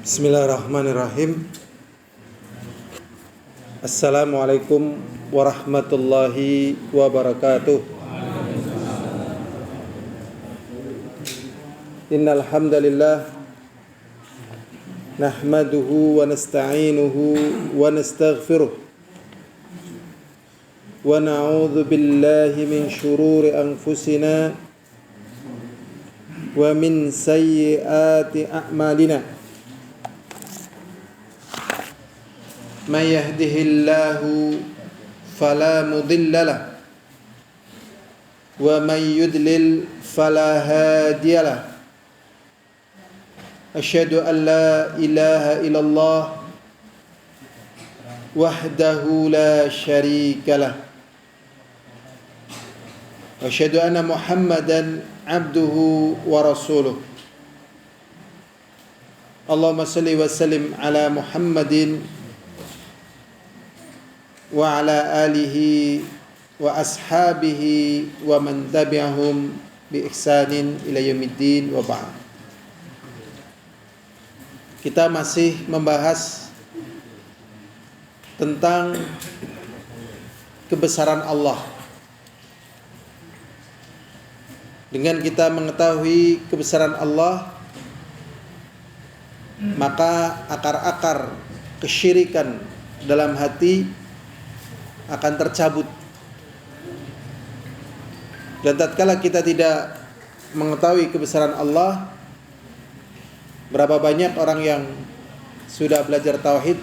Bismillahirrahmanirrahim. Assalamualaikum warahmatullahi wabarakatuh. Innal hamdalillah nahmaduhu wa nasta'inuhu wa nastaghfiruh wa na'udzu billahi min shururi anfusina wa min sayyiati a'malina. Man yahdihillahu fala mudilla lahu wa man yudlil fala hadiya lahu. Asyhadu an la ilaha illallah wahdahu la syarika lahu wa asyhadu anna Muhammadan abduhu wa rasuluh. Allahumma salli wa sallim ala Muhammadin wa ala alihi wa ashabihi wa man tabi'ahum bi ihsanin ila yaumiddin wa ba'd. Kita masih membahas tentang kebesaran Allah. Dengan kita mengetahui kebesaran Allah, maka akar-akar kesyirikan dalam hati akan tercabut. Dan tatkala kita tidak mengetahui kebesaran Allah, berapa banyak orang yang sudah belajar tauhid,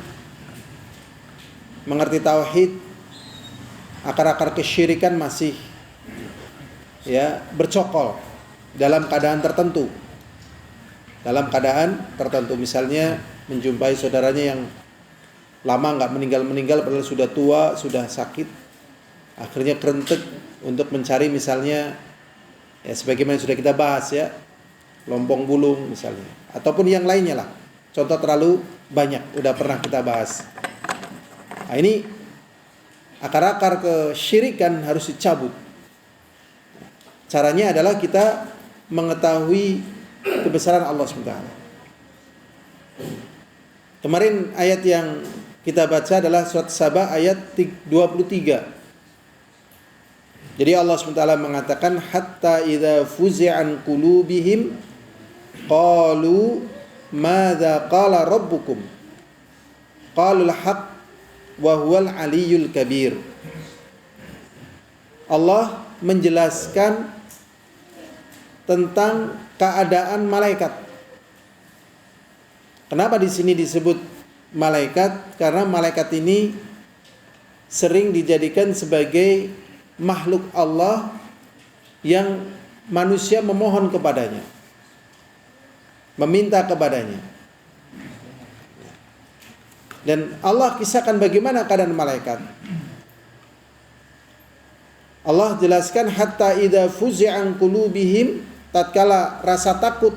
mengerti tauhid, akar-akar kesyirikan masih bercokol dalam keadaan tertentu. Dalam keadaan tertentu, misalnya menjumpai saudaranya yang lama nggak meninggal padahal sudah tua, sudah sakit, akhirnya kerentek untuk mencari misalnya sebagaimana sudah kita bahas lompong bulung misalnya, ataupun yang lainnya lah. Contoh terlalu banyak, udah pernah kita bahas. Nah, ini akar-akar kesyirikan harus dicabut. Caranya adalah kita mengetahui kebesaran Allah SWT. Kemarin ayat yang kita baca adalah surat Saba ayat 23. Jadi Allah SWT mengatakan hatta idza fuzi'an qulubihim qalu madza qala rabbukum qalul haqq wa huwal aliyyul kabir. Allah menjelaskan tentang keadaan malaikat. Kenapa di sini disebut malaikat? Karena malaikat ini sering dijadikan sebagai makhluk Allah yang manusia memohon kepadanya, meminta kepadanya. Dan Allah kisahkan bagaimana keadaan malaikat. Allah jelaskan hatta idza fuzi'an qulubihim, tatkala rasa takut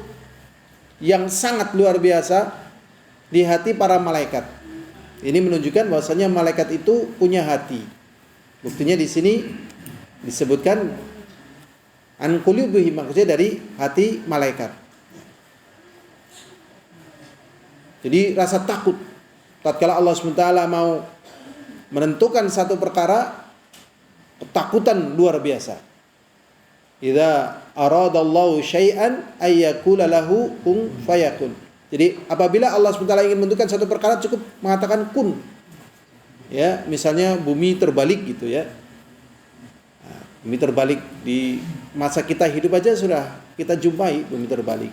yang sangat luar biasa di hati para malaikat. Ini menunjukkan bahwasanya malaikat itu punya hati. Buktinya di sini disebutkan an qulubihim, maksudnya dari hati malaikat. Jadi rasa takut tatkala Allah SWT mau menentukan satu perkara, ketakutan luar biasa. Idza aradallahu syai'an ayyakula lahu kun fayakun. Jadi apabila Allah SWT ingin menentukan satu perkara, cukup mengatakan kun. Misalnya bumi terbalik gitu ya. Nah, bumi terbalik di masa kita hidup aja sudah kita jumpai bumi terbalik.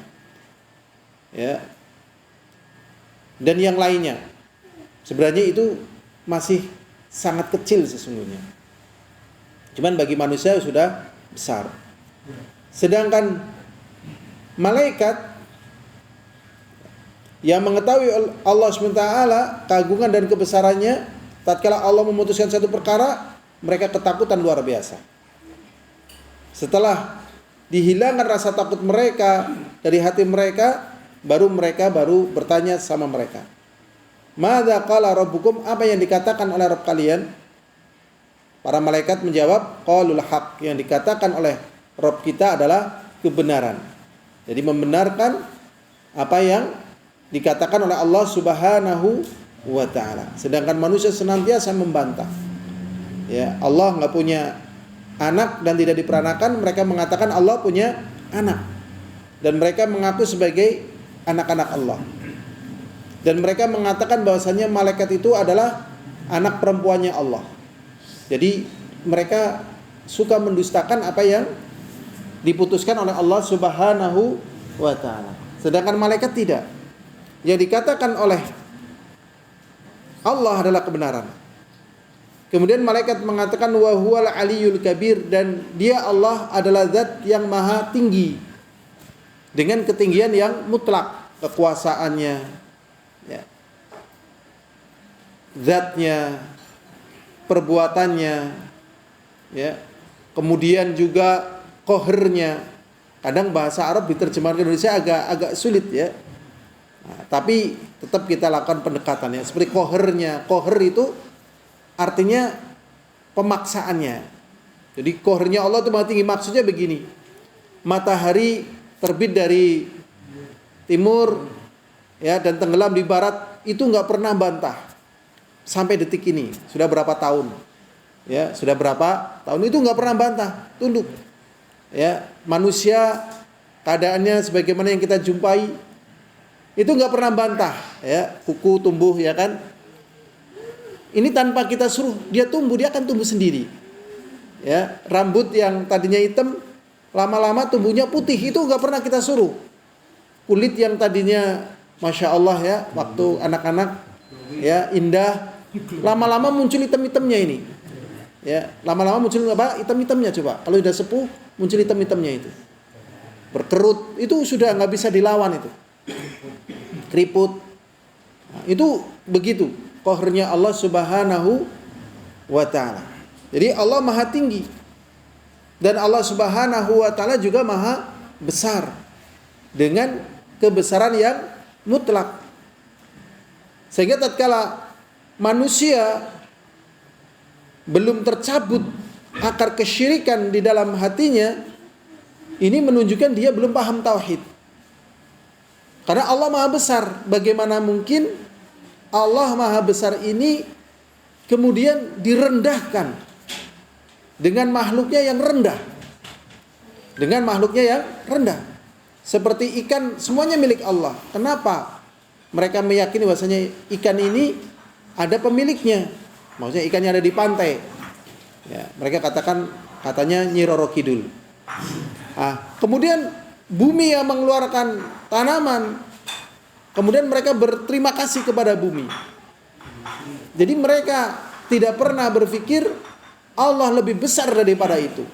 Dan yang lainnya. Sebenarnya itu masih sangat kecil sesungguhnya. Cuman bagi manusia sudah besar. Sedangkan malaikat yang mengetahui Allah SWT keagungan dan kebesarannya, tatkala Allah memutuskan satu perkara, mereka ketakutan luar biasa. Setelah dihilangkan rasa takut mereka dari hati mereka, baru mereka bertanya sama mereka, madza qala rabbukum, apa yang dikatakan oleh Rabb kalian? Para malaikat menjawab, qalul haqq, yang dikatakan oleh Rabb kita adalah kebenaran. Jadi membenarkan apa yang dikatakan oleh Allah Subhanahu wa taala. Sedangkan manusia senantiasa membantah. Ya, Allah enggak punya anak dan tidak diperanakan, mereka mengatakan Allah punya anak. Dan mereka mengaku sebagai anak-anak Allah. Dan mereka mengatakan bahwasanya malaikat itu adalah anak perempuannya Allah. Jadi mereka suka mendustakan apa yang diputuskan oleh Allah Subhanahu wa taala. Sedangkan malaikat tidak. Yang dikatakan oleh Allah adalah kebenaran. Kemudian malaikat mengatakan wa huwal aliyul kabir, dan dia Allah adalah zat yang maha tinggi dengan ketinggian yang mutlak, kekuasaannya, ya, zatnya, perbuatannya, ya, kemudian juga qahrnya. Kadang bahasa Arab diterjemahkan ke Indonesia agak sulit ya. Nah, tapi tetap kita lakukan pendekatannya. Seperti qahrnya. Qahr itu artinya pemaksaannya. Jadi qahrnya Allah itu maha tinggi. Maksudnya begini. Matahari terbit dari timur ya dan tenggelam di barat, itu enggak pernah bantah. Sampai detik ini, sudah berapa tahun? Ya, sudah berapa tahun itu enggak pernah bantah, tunduk. Ya, manusia keadaannya sebagaimana yang kita jumpai itu nggak pernah bantah, ya, kuku tumbuh, ya kan? Ini tanpa kita suruh dia tumbuh, dia akan tumbuh sendiri. Ya, rambut yang tadinya hitam lama-lama tumbuhnya putih, itu nggak pernah kita suruh. Kulit yang tadinya masya Allah ya, waktu anak-anak ya indah, lama-lama muncul hitam-hitamnya ini. Ya, lama-lama muncul apa? Hitam-hitamnya coba. Kalau udah sepuh muncul hitam-hitamnya itu. Berkerut, itu sudah nggak bisa dilawan itu. Keriput. Nah, itu begitu qahrnya Allah Subhanahu wa taala. Jadi Allah maha tinggi. Dan Allah Subhanahu wa taala juga maha besar dengan kebesaran yang mutlak. Sehingga tatkala manusia belum tercabut akar kesyirikan di dalam hatinya, ini menunjukkan dia belum paham tauhid. Karena Allah maha besar, bagaimana mungkin Allah maha besar ini kemudian direndahkan dengan makhluknya yang rendah. Dengan makhluknya yang rendah. Seperti ikan, semuanya milik Allah. Kenapa? Mereka meyakini bahwasanya ikan ini ada pemiliknya. Maksudnya ikan yang ada di pantai. Ya, mereka katanya Nyi Roro Kidul. Kemudian bumi yang mengeluarkan tanaman. Kemudian mereka berterima kasih kepada bumi. Jadi mereka tidak pernah berpikir Allah lebih besar daripada itu.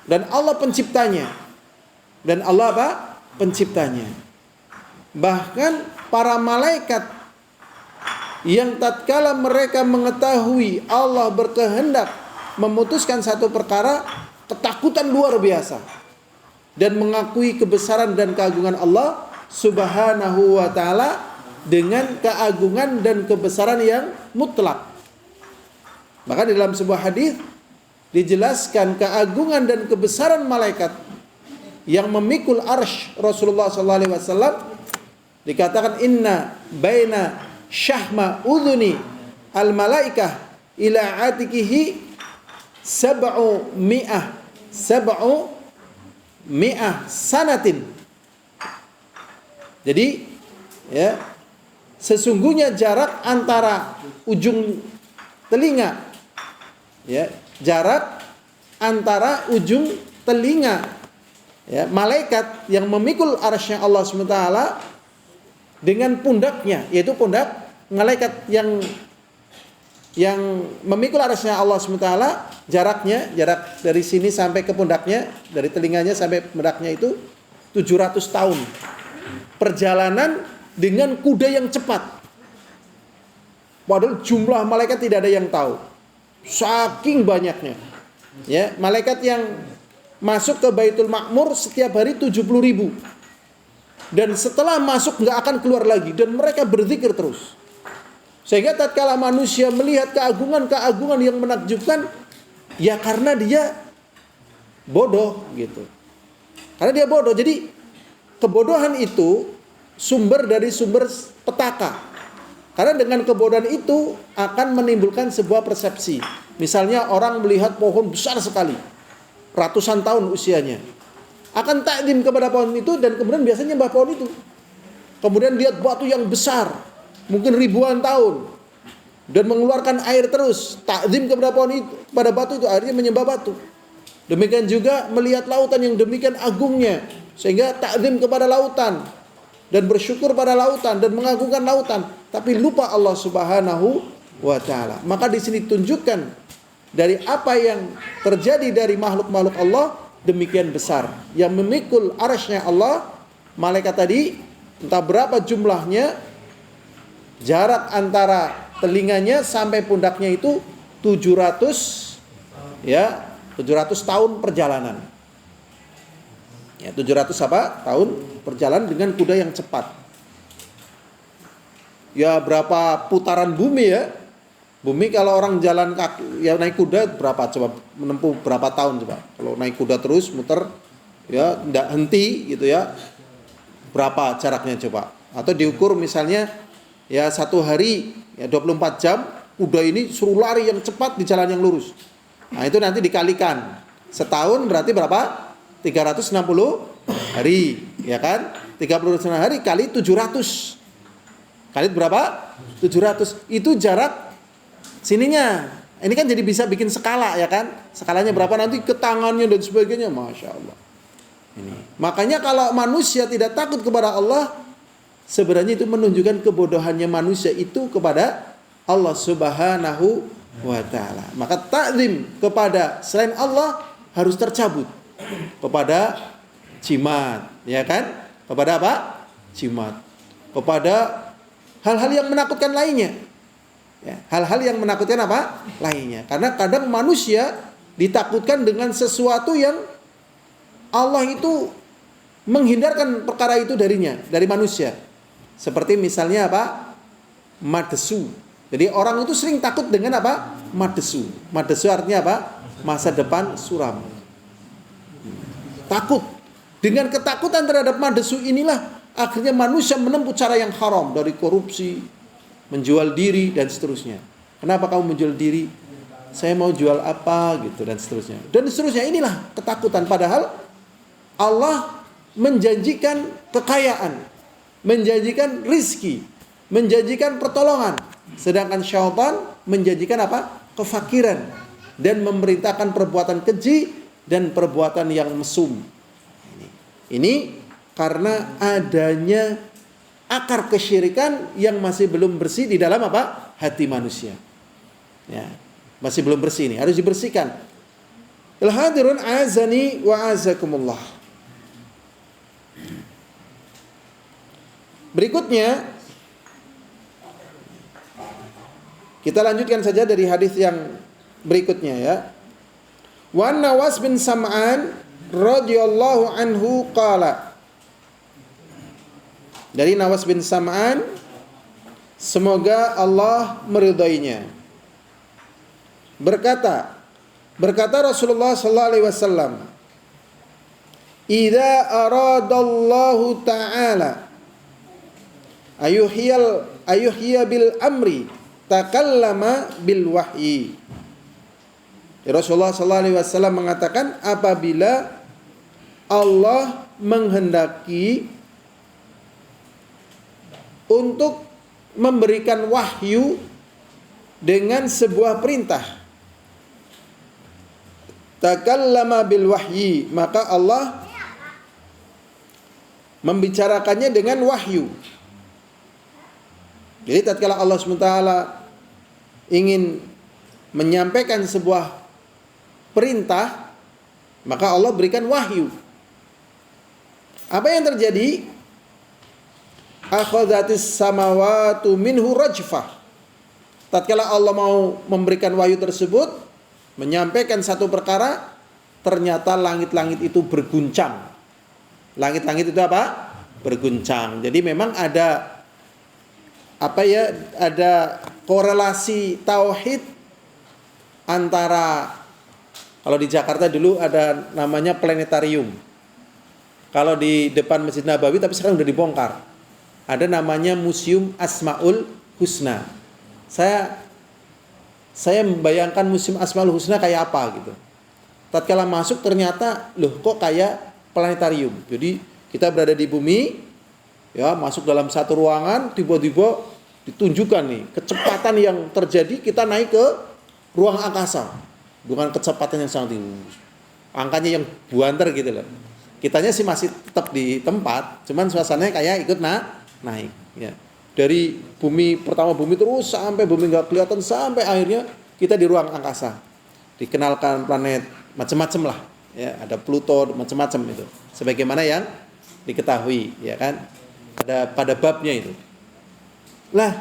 Dan Allah penciptanya. Dan Allah apa? Penciptanya. Bahkan para malaikat yang tatkala mereka mengetahui Allah berkehendak memutuskan satu perkara, ketakutan luar biasa dan mengakui kebesaran dan keagungan Allah Subhanahu wa taala dengan keagungan dan kebesaran yang mutlak. Maka di dalam sebuah hadis dijelaskan keagungan dan kebesaran malaikat yang memikul arsy Rasulullah SAW. Dikatakan inna baina syahma udhuni al malaikah ila atikihi sab'u mi'ah sanatin. Jadi ya, sesungguhnya jarak antara ujung telinga, ya, jarak antara ujung telinga ya, malaikat yang memikul arsy Allah SWT dengan pundaknya, yaitu pundak malaikat yang memikul arsy Allah SWT, jarak dari sini sampai ke pundaknya, dari telinganya sampai pundaknya itu 700 tahun. Perjalanan dengan kuda yang cepat. Padahal jumlah malaikat tidak ada yang tahu. Saking banyaknya. Ya, malaikat yang masuk ke Baitul Ma'mur setiap hari 70.000. Dan setelah masuk nggak akan keluar lagi, dan mereka berzikir terus. Sehingga tatkala manusia melihat keagungan yang menakjubkan, ya karena dia bodoh gitu. Karena dia bodoh. Jadi kebodohan itu sumber dari sumber petaka. Karena dengan kebodohan itu akan menimbulkan sebuah persepsi. Misalnya orang melihat pohon besar sekali, ratusan tahun usianya, akan takdim kepada pohon itu dan kemudian biasanya nyembah pohon itu. Kemudian lihat batu yang besar, mungkin ribuan tahun, dan mengeluarkan air terus, takdim kepada pohon itu, pada batu itu, akhirnya menyembah batu. Demikian juga melihat lautan yang demikian agungnya, sehingga takdim kepada lautan dan bersyukur pada lautan dan mengagungkan lautan, tapi lupa Allah Subhanahu wa taala. Maka di sini tunjukkan dari apa yang terjadi dari makhluk-makhluk Allah demikian besar, yang memikul arasy-Nya Allah. Malaikat tadi entah berapa jumlahnya, jarak antara telinganya sampai pundaknya itu 700 tahun perjalanan. Ya, 700 tahun perjalanan dengan kuda yang cepat. Ya, berapa putaran bumi ya? Bumi kalau orang jalan kaki, ya naik kuda berapa coba, menempuh berapa tahun coba. Kalau naik kuda terus muter, ya tidak henti gitu ya. Berapa jaraknya coba? Atau diukur misalnya ya 1 hari ya 24 jam, kuda ini suruh lari yang cepat di jalan yang lurus. Nah, itu nanti dikalikan. Setahun berarti berapa? 360 hari, ya kan? 360 hari kali 700. Kali berapa? 700. Itu jarak sininya. Ini kan jadi bisa bikin skala, ya kan? Skalanya berapa nanti ke tangannya dan sebagainya. Masya Allah. Ini. Makanya kalau manusia tidak takut kepada Allah, sebenarnya itu menunjukkan kebodohannya manusia itu kepada Allah Subhanahu wa ta'ala. Maka takzim kepada selain Allah harus tercabut. Kepada jimat, ya kan? Kepada apa? Jimat. Kepada hal-hal yang menakutkan lainnya. Ya, hal-hal yang menakutkan apa? Lainnya. Karena kadang manusia ditakutkan dengan sesuatu yang Allah itu menghindarkan perkara itu darinya, dari manusia. Seperti misalnya apa? Madesu. Jadi orang itu sering takut dengan apa? Madesu. Madesu artinya apa? Masa depan suram. Takut. Dengan ketakutan terhadap madesu inilah akhirnya manusia menempuh cara yang haram, dari korupsi, menjual diri dan seterusnya. Kenapa kamu menjual diri? Saya mau jual apa gitu dan seterusnya. Dan seterusnya, inilah ketakutan, padahal Allah menjanjikan kekayaan, menjanjikan rizki, menjanjikan pertolongan. Sedangkan syaitan menjanjikan apa? Kefakiran dan memerintahkan perbuatan keji dan perbuatan yang mesum. Ini karena adanya akar kesyirikan yang masih belum bersih di dalam apa? Hati manusia. Ya, masih belum bersih, ini harus dibersihkan. Al-hadirun azani wa azakumullah. Berikutnya kita lanjutkan saja dari hadis yang berikutnya ya. Wa Nawas bin Sam'an radhiyallahu anhu qala. Dari Nawas bin Sam'an, semoga Allah meridainya, berkata Rasulullah sallallahu alaihi wasallam, "Idza aradallahu ta'ala ayuhya bil amri takallama bil wahyi." Rasulullah sallallahu alaihi wasallam mengatakan, apabila Allah menghendaki untuk memberikan wahyu dengan sebuah perintah, takallama bil wahyi, maka Allah membicarakannya dengan wahyu. Jadi tatkala Allah SWT ingin menyampaikan sebuah perintah, maka Allah berikan wahyu. Apa yang terjadi? Akhadhatis samawatu minhu rajfah. Tatkala Allah mau memberikan wahyu tersebut, menyampaikan satu perkara, ternyata langit-langit itu berguncang. Langit-langit itu apa? Berguncang. Jadi memang ada ada korelasi tauhid antara, kalau di Jakarta dulu ada namanya planetarium. Kalau di depan Masjid Nabawi, tapi sekarang udah dibongkar. ada namanya Museum Asmaul Husna. Saya membayangkan Museum Asmaul Husna kayak apa gitu. Tatkala masuk ternyata loh kok kayak planetarium. Jadi kita berada di bumi, ya masuk dalam satu ruangan, tiba-tiba ditunjukkan nih kecepatan yang terjadi, kita naik ke ruang angkasa dengan kecepatan yang sangat tinggi. Angkanya yang buanter gitu loh. Kitanya sih masih tetap di tempat, cuman suasananya kayak ikut naik. Ya. Dari pertama bumi terus sampai bumi nggak kelihatan, sampai akhirnya kita di ruang angkasa. Dikenalkan planet macam-macam lah, ya ada Pluto macam-macam itu. Sebagaimana yang diketahui, ya kan? Ada pada babnya itu. Lah,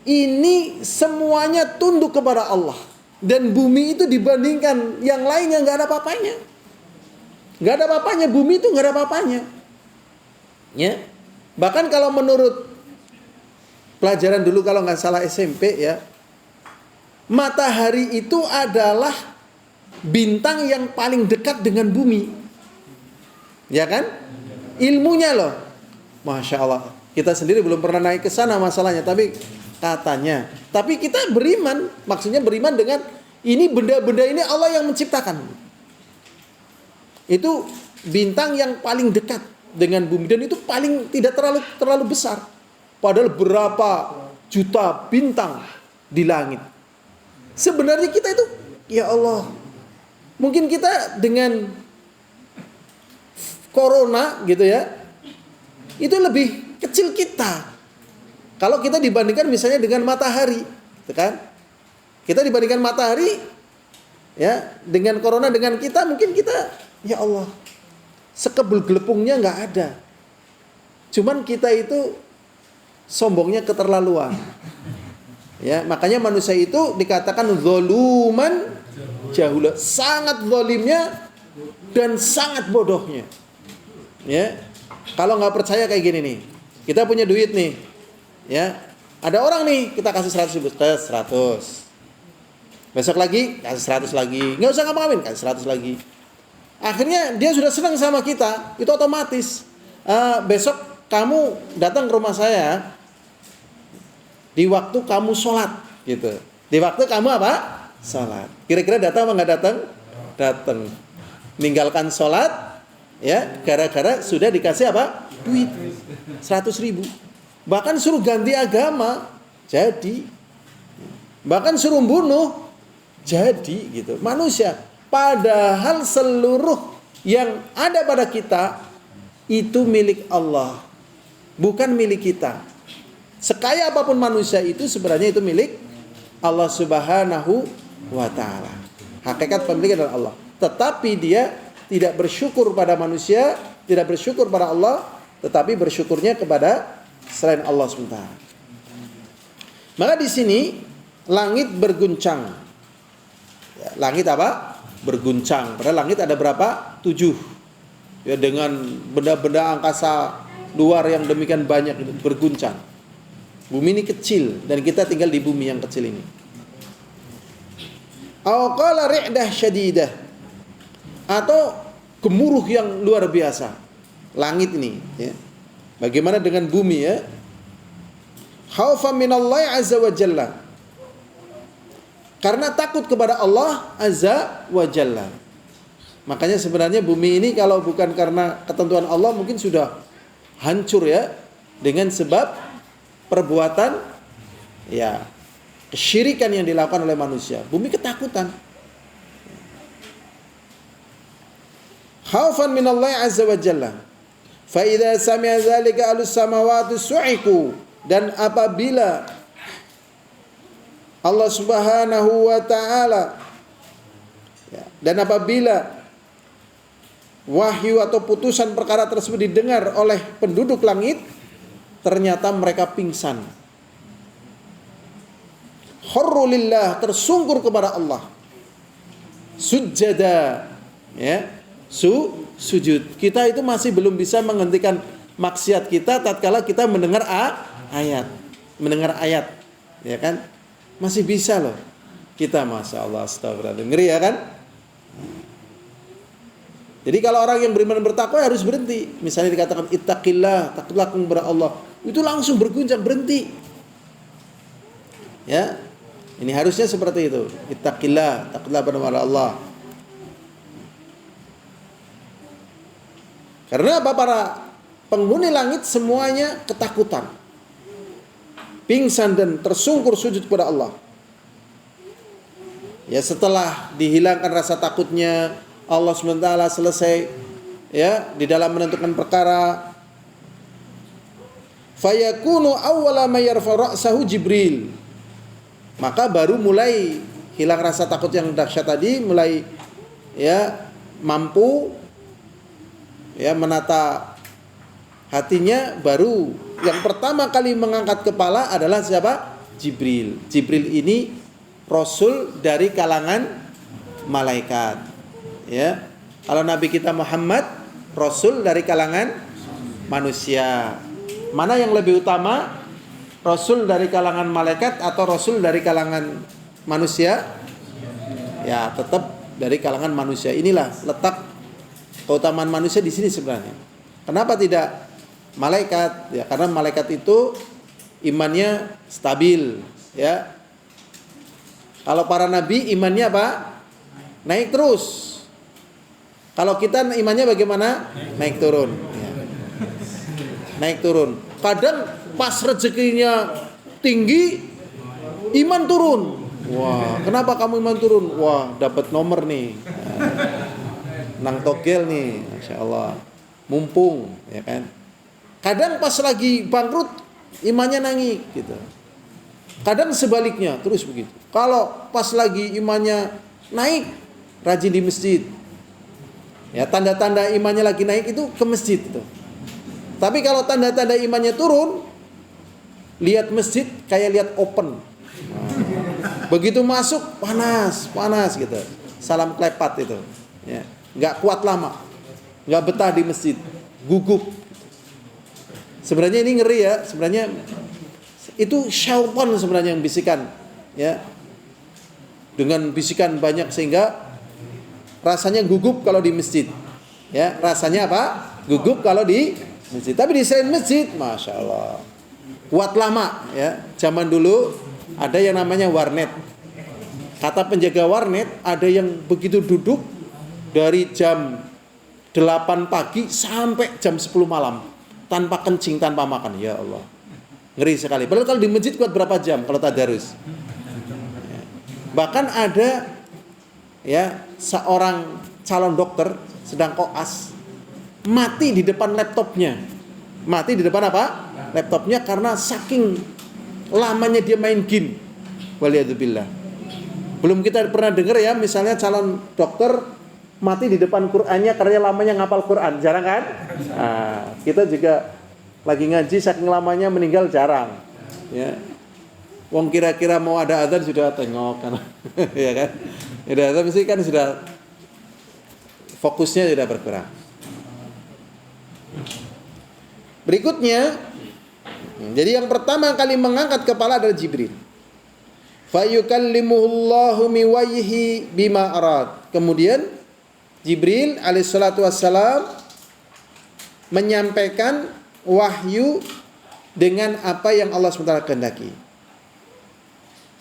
ini semuanya tunduk kepada Allah. Dan bumi itu dibandingkan yang lainnya nggak ada apa-apanya. Nggak ada apa-apanya, bumi itu nggak ada apa-apanya. Ya. Bahkan kalau menurut pelajaran dulu kalau nggak salah SMP ya, matahari itu adalah bintang yang paling dekat dengan bumi. Ya kan? Ilmunya loh. Masya Allah. Kita sendiri belum pernah naik ke sana masalahnya, tapi katanya. Tapi kita beriman, maksudnya beriman dengan ini benda-benda ini Allah yang menciptakan. Itu bintang yang paling dekat dengan bumi dan itu paling tidak terlalu besar. Padahal berapa juta bintang di langit. Sebenarnya kita itu, ya Allah, mungkin kita dengan corona gitu ya, itu lebih kecil kita. Kalau kita dibandingkan misalnya dengan matahari, gitu kan? Kita dibandingkan matahari, ya, dengan corona dengan kita, mungkin kita, ya Allah, sekebel-gelepungnya nggak ada. Cuman kita itu sombongnya keterlaluan. Ya, makanya manusia itu dikatakan zoluman jahula, sangat zalimnya dan sangat bodohnya. Ya, kalau nggak percaya kayak gini nih, kita punya duit nih, ya, ada orang nih kita kasih 100 ribu, 100, besok lagi kasih 100 lagi, nggak usah ngapa-ngapain, kasih 100 lagi. Akhirnya dia sudah senang sama kita, itu otomatis. Besok kamu datang ke rumah saya di waktu kamu sholat, gitu. Di waktu kamu apa? Sholat. Kira-kira datang apa nggak datang? Datang. Meninggalkan sholat, ya, gara-gara sudah dikasih apa? Duit 100 ribu. Bahkan suruh ganti agama, jadi. Bahkan suruh bunuh, jadi, gitu. Manusia. Padahal seluruh yang ada pada kita itu milik Allah, bukan milik kita. Sekaya apapun manusia itu sebenarnya itu milik Allah Subhanahu wa ta'ala. Hakikat pemilik adalah Allah. Tetapi dia tidak bersyukur pada manusia, tidak bersyukur pada Allah, tetapi bersyukurnya kepada selain Allah SWT. Maka di sini langit berguncang. Ya, langit apa? Berguncang. Padahal langit ada berapa? 7. Ya, dengan benda-benda angkasa luar yang demikian banyak itu berguncang. Bumi ini kecil dan kita tinggal di bumi yang kecil ini. Aw qala ri'dah syadidah, atau gemuruh yang luar biasa. Langit ini, ya. Bagaimana dengan bumi, ya? Khaufan minallahi azza wa jalla. Karena takut kepada Allah azza wa jalla. Makanya sebenarnya bumi ini kalau bukan karena ketentuan Allah mungkin sudah hancur, ya, dengan sebab perbuatan, ya, kesyirikan yang dilakukan oleh manusia. Bumi ketakutan. Khaufan minallahi azza wa jalla. Fa idza sami'a dzalika ahlus samawati su'iqu, dan apabila Allah Subhanahu wa ta'ala, ya, dan apabila wahyu atau putusan perkara tersebut didengar oleh penduduk langit, ternyata mereka pingsan. Kharru lillah, tersungkur kepada Allah. Sujada, ya, sujud. Kita itu masih belum bisa menghentikan maksiat kita tatkala kita mendengar ayat, ya kan? Masih bisa loh kita, masya Allah, astagfirullah, ngeri, ya kan? Jadi kalau orang yang beriman bertakwa harus berhenti. Misalnya dikatakan ittaqillah, takutlah kepada Allah. itu langsung berguncang, berhenti. Ya, ini harusnya seperti itu. Ittaqillah, takutlah pada Allah. Karena apa? Para penghuni langit semuanya ketakutan, pingsan dan tersungkur sujud kepada Allah. Ya, setelah dihilangkan rasa takutnya, Allah SWT selesai ya di dalam menentukan perkara. Fayakunu awwala ma yarfa ra'sahu Jibril. Maka baru mulai hilang rasa takut yang dahsyat tadi, mulai ya mampu ya menata hatinya. Baru yang pertama kali mengangkat kepala adalah siapa? Jibril. Jibril ini rasul dari kalangan malaikat. Ya. Kalau Nabi kita Muhammad rasul dari kalangan manusia. Mana yang lebih utama? Rasul dari kalangan malaikat atau rasul dari kalangan manusia? Ya, tetap dari kalangan manusia. Inilah letak keutamaan manusia di sini sebenarnya. Kenapa tidak malaikat? Ya, karena malaikat itu imannya stabil, ya. Kalau para nabi imannya apa? Naik terus. Kalau kita imannya bagaimana? Naik turun. Ya. Naik turun. Kadang pas rezekinya tinggi, iman turun. Wah, kenapa kamu iman turun? Wah, dapat nomor nih. Nang togel nih, Masya Allah. Mumpung, ya kan. Kadang pas lagi bangkrut, imannya naik gitu. Kadang sebaliknya, terus begitu. Kalau pas lagi imannya naik, rajin di masjid. Ya, tanda-tanda imannya lagi naik itu ke masjid itu. Tapi kalau tanda-tanda imannya turun, lihat masjid kayak lihat open. Begitu masuk panas gitu. Salam klepat itu. Ya, nggak kuat lama, nggak betah di masjid, gugup. Sebenarnya ini ngeri ya. Sebenarnya itu syaitan sebenarnya yang bisikan, ya. Dengan bisikan banyak sehingga rasanya gugup kalau di masjid. Ya, rasanya apa? Gugup kalau di masjid. Tapi di selain masjid, Masya Allah, kuat lama ya. Zaman dulu ada yang namanya warnet. Kata penjaga warnet, ada yang begitu duduk dari jam 8 pagi sampai jam 10 malam tanpa kencing, tanpa makan. Ya Allah, ngeri sekali. Padahal kalau di masjid kuat berapa jam kalau tadarus. Ya. Bahkan ada ya seorang calon dokter sedang koas, mati di depan laptopnya. Mati di depan apa? Laptopnya karena saking lamanya dia main game. Waliyadzubillah. Belum kita pernah dengar ya, misalnya calon dokter mati di depan Qur'annya karena lamanya ngapal Qur'an. Jarang kan? Nah, kita juga lagi ngaji saking lamanya meninggal jarang. Ya. Wong kira-kira mau ada azan sudah tengok kan. Ya kan? Sudah, tapi kan sudah fokusnya sudah berkurang. Berikutnya, jadi yang pertama kali mengangkat kepala adalah Jibril. Fayukallimuhullahu miwayhi bima arad. Kemudian Jibril alaihissalatu wassalam menyampaikan wahyu dengan apa yang Allah SWT kehendaki.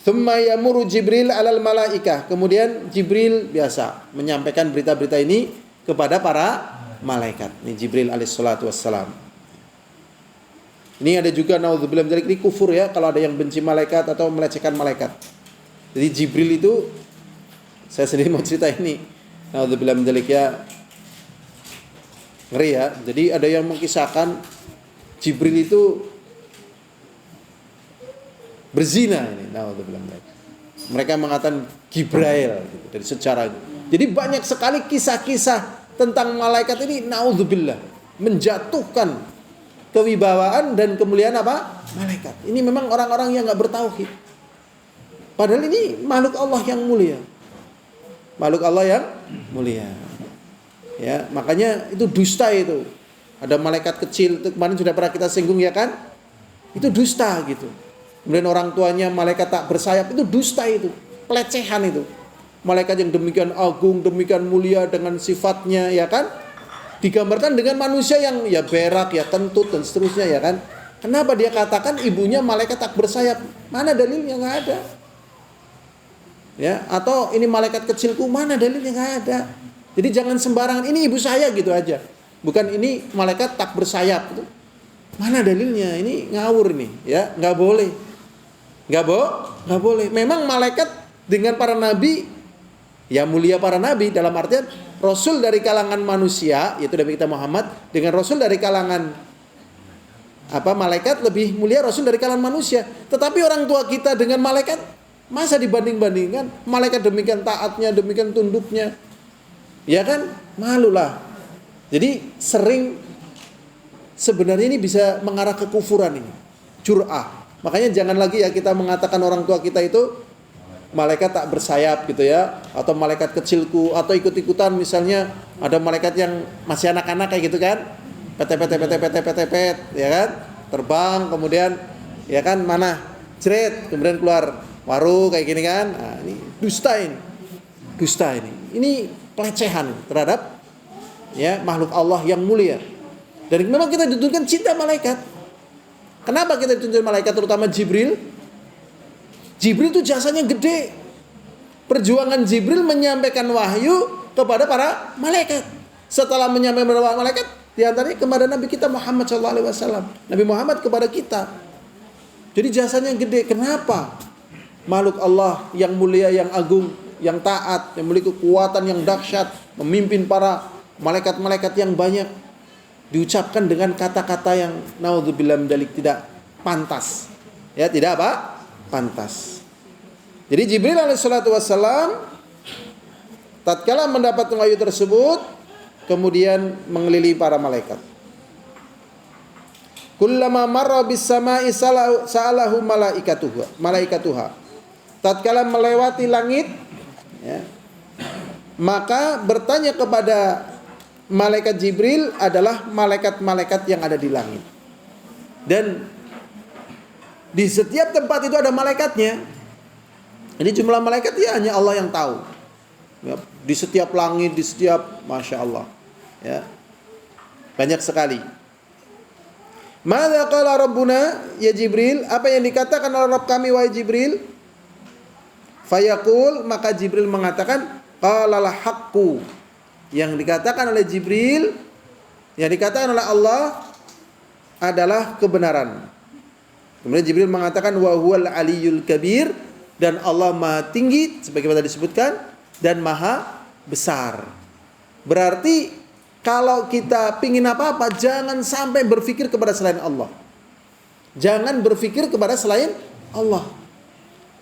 Thumma yamuru Jibril alal malaikah. Kemudian Jibril biasa menyampaikan berita-berita ini kepada para malaikat. Ini Jibril alaihissalatu wassalam. Ini ada juga naudzubillah min dzalik, ini kufur ya kalau ada yang benci malaikat atau melecehkan malaikat. Jadi Jibril itu, saya sendiri mau cerita ini, naudzubillah min dzalik ya, ngeri ya. Jadi ada yang mengisahkan Jibril itu berzina ini, naudzubillah min dzalik. Mereka mengatakan Gibrail gitu, dari sejarah itu. Jadi banyak sekali kisah-kisah tentang malaikat ini, naudzubillah, menjatuhkan kewibawaan dan kemuliaan apa? Malaikat. Ini memang orang-orang yang enggak bertauhid. Padahal ini makhluk Allah yang mulia. Makhluk Allah yang mulia. Ya, makanya itu dusta itu. Ada malaikat kecil itu kemarin sudah pernah kita singgung ya kan? Itu dusta gitu. Kemudian orang tuanya malaikat tak bersayap, itu dusta itu. Pelecehan itu. Malaikat yang demikian agung, demikian mulia dengan sifatnya ya kan? Digambarkan dengan manusia yang ya berak, ya kentut dan seterusnya ya kan. Kenapa dia katakan ibunya malaikat tak bersayap? Mana dalilnya? Nggak ada. Ya, atau ini malaikat kecilku, mana dalilnya? Nggak ada. Jadi jangan sembarangan ini ibu saya gitu aja. Bukan ini malaikat tak bersayap gitu. Mana dalilnya? Ini ngawur nih, ya, nggak boleh. Nggak boleh. Memang malaikat dengan para nabi, ya mulia para nabi dalam artian rasul dari kalangan manusia, yaitu Nabi kita Muhammad, dengan rasul dari kalangan malaikat lebih mulia rasul dari kalangan manusia. Tetapi orang tua kita dengan malaikat masa dibanding-bandingkan? Malaikat demikian taatnya, demikian tunduknya. Ya kan? Malulah. Jadi sering sebenarnya ini bisa mengarah ke kufuran ini. Jur'ah. Makanya jangan lagi ya kita mengatakan orang tua kita itu malaikat tak bersayap gitu ya, atau malaikat kecilku, atau ikut-ikutan misalnya ada malaikat yang masih anak-anak kayak gitu kan. Pet, ya kan? Terbang kemudian ya kan mana? Jret, kemudian keluar waru kayak gini kan. Nah, ini dusta ini. Dusta ini. Ini pelecehan terhadap ya makhluk Allah yang mulia. Dan memang kita dituntutkan cinta malaikat. Kenapa kita dituntut malaikat terutama Jibril? Jibril itu jasanya gede. Perjuangan Jibril menyampaikan wahyu kepada para malaikat. Setelah menyampaikan kepada malaikat, di antaranya kepada Nabi kita Muhammad SAW. Nabi Muhammad kepada kita. Jadi jasanya gede. Kenapa? Makhluk Allah yang mulia, yang agung, yang taat, yang memiliki kekuatan yang dahsyat, memimpin para malaikat-malaikat yang banyak, diucapkan dengan kata-kata yang naudzubillah min dzalik tidak pantas. Ya, tidak apa? Pantas. Jadi Jibril alaihissalatu wassalam tatkala mendapat wahyu tersebut kemudian mengelilingi para malaikat. Kullama marra bis sama'i sa'alahu malaikatuha. Tatkala melewati langit ya, maka bertanya kepada malaikat Jibril adalah malaikat-malaikat yang ada di langit. Dan di setiap tempat itu ada malaikatnya. Ini jumlah malaikat ya hanya Allah yang tahu. Ya, di setiap langit, di setiap, Masya Allah. Ya, banyak sekali. Madza qala Rabbuna ya Jibril? Apa yang dikatakan oleh Rabb kami wahai Jibril? Fayaqul, maka Jibril mengatakan qalal haqqu. Yang dikatakan oleh Jibril, yang dikatakan oleh Allah adalah kebenaran. Kemudian Jibril mengatakan wa huwal aliyyul kabir, dan Allah Maha tinggi sebagaimana disebutkan dan Maha besar. Berarti kalau kita pingin apa-apa jangan sampai berpikir kepada selain Allah. Jangan berpikir kepada selain Allah.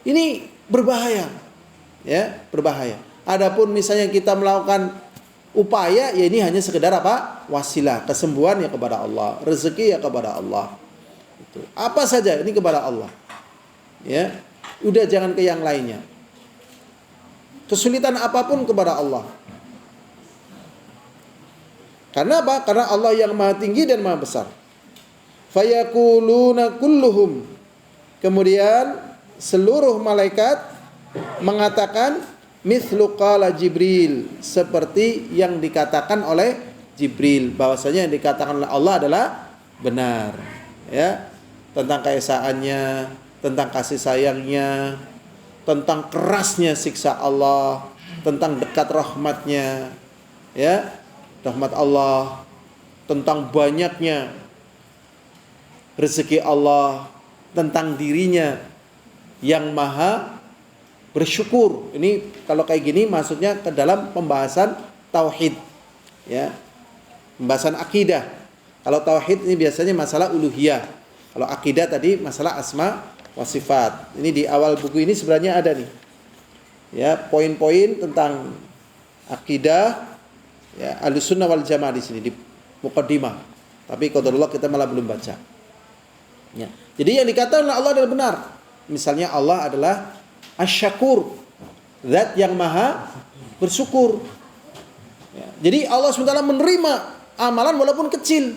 Ini berbahaya. Ya, berbahaya. Adapun misalnya kita melakukan upaya, ya ini hanya sekedar apa? Wasilah, kesembuhan ya kepada Allah, rezeki ya kepada Allah. Itu. Apa saja ini kepada Allah. Ya, udah jangan ke yang lainnya. Kesulitan apapun kepada Allah. Karena apa? Karena Allah yang Maha tinggi dan Maha besar. Fayaquluna kulluhum. Kemudian seluruh malaikat mengatakan mithlu qala Jibril, seperti yang dikatakan oleh Jibril, bahwasanya yang dikatakan oleh Allah adalah benar. Ya, tentang keesaannya, tentang kasih sayangnya, tentang kerasnya siksa Allah, tentang dekat rahmatnya, ya, rahmat Allah, tentang banyaknya rezeki Allah, tentang dirinya yang maha bersyukur. Ini kalau kayak gini masuknya ke dalam pembahasan tauhid, ya, pembahasan akidah. Kalau tauhid ini biasanya masalah uluhiyah. Kalau akidah tadi masalah asma wa sifat. Ini di awal buku ini sebenarnya ada nih, ya, poin-poin tentang akidah, ya, Ahlussunnah wal Jamaah di sini di muqaddimah. Tapi qadarullah kita malah belum baca. Ya. Jadi yang dikatakan oleh Allah adalah benar. Misalnya Allah adalah Asy-Syakur, zat yang maha bersyukur. Ya. Jadi Allah SWT menerima amalan walaupun kecil.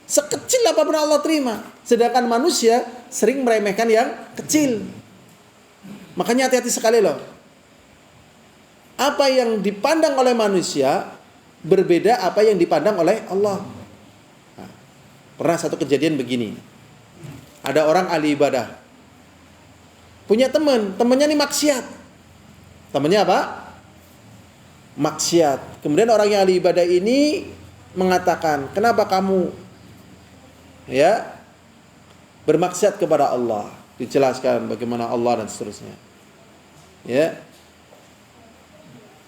Sekecil apapun Allah terima. Sedangkan manusia sering meremehkan yang kecil. Makanya hati-hati sekali loh. Apa yang dipandang oleh manusia berbeda apa yang dipandang oleh Allah. Nah, pernah satu kejadian begini. Ada orang ahli ibadah, punya temannya ini maksiat. Temannya apa? Maksiat. Kemudian orang yang ahli ibadah ini mengatakan, kenapa kamu bermaksiat kepada Allah? Dijelaskan bagaimana Allah dan seterusnya.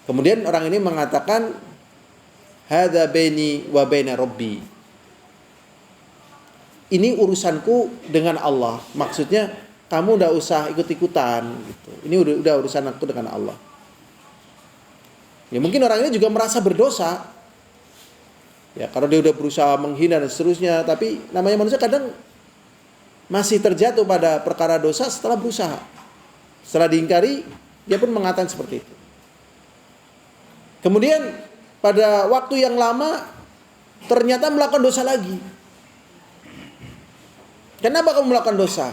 Kemudian orang ini mengatakan, hadza baini wa baina rabbi. Ini urusanku dengan Allah. Maksudnya kamu udah usah ikut-ikutan gitu. Ini udah urusan aku dengan Allah. Ya mungkin orang ini juga merasa berdosa. Ya karena dia udah berusaha menghina dan seterusnya, tapi namanya manusia kadang masih terjatuh pada perkara dosa setelah berusaha. Setelah diingkari, dia pun mengatakan seperti itu. Kemudian pada waktu yang lama ternyata melakukan dosa lagi. Kenapa kamu melakukan dosa?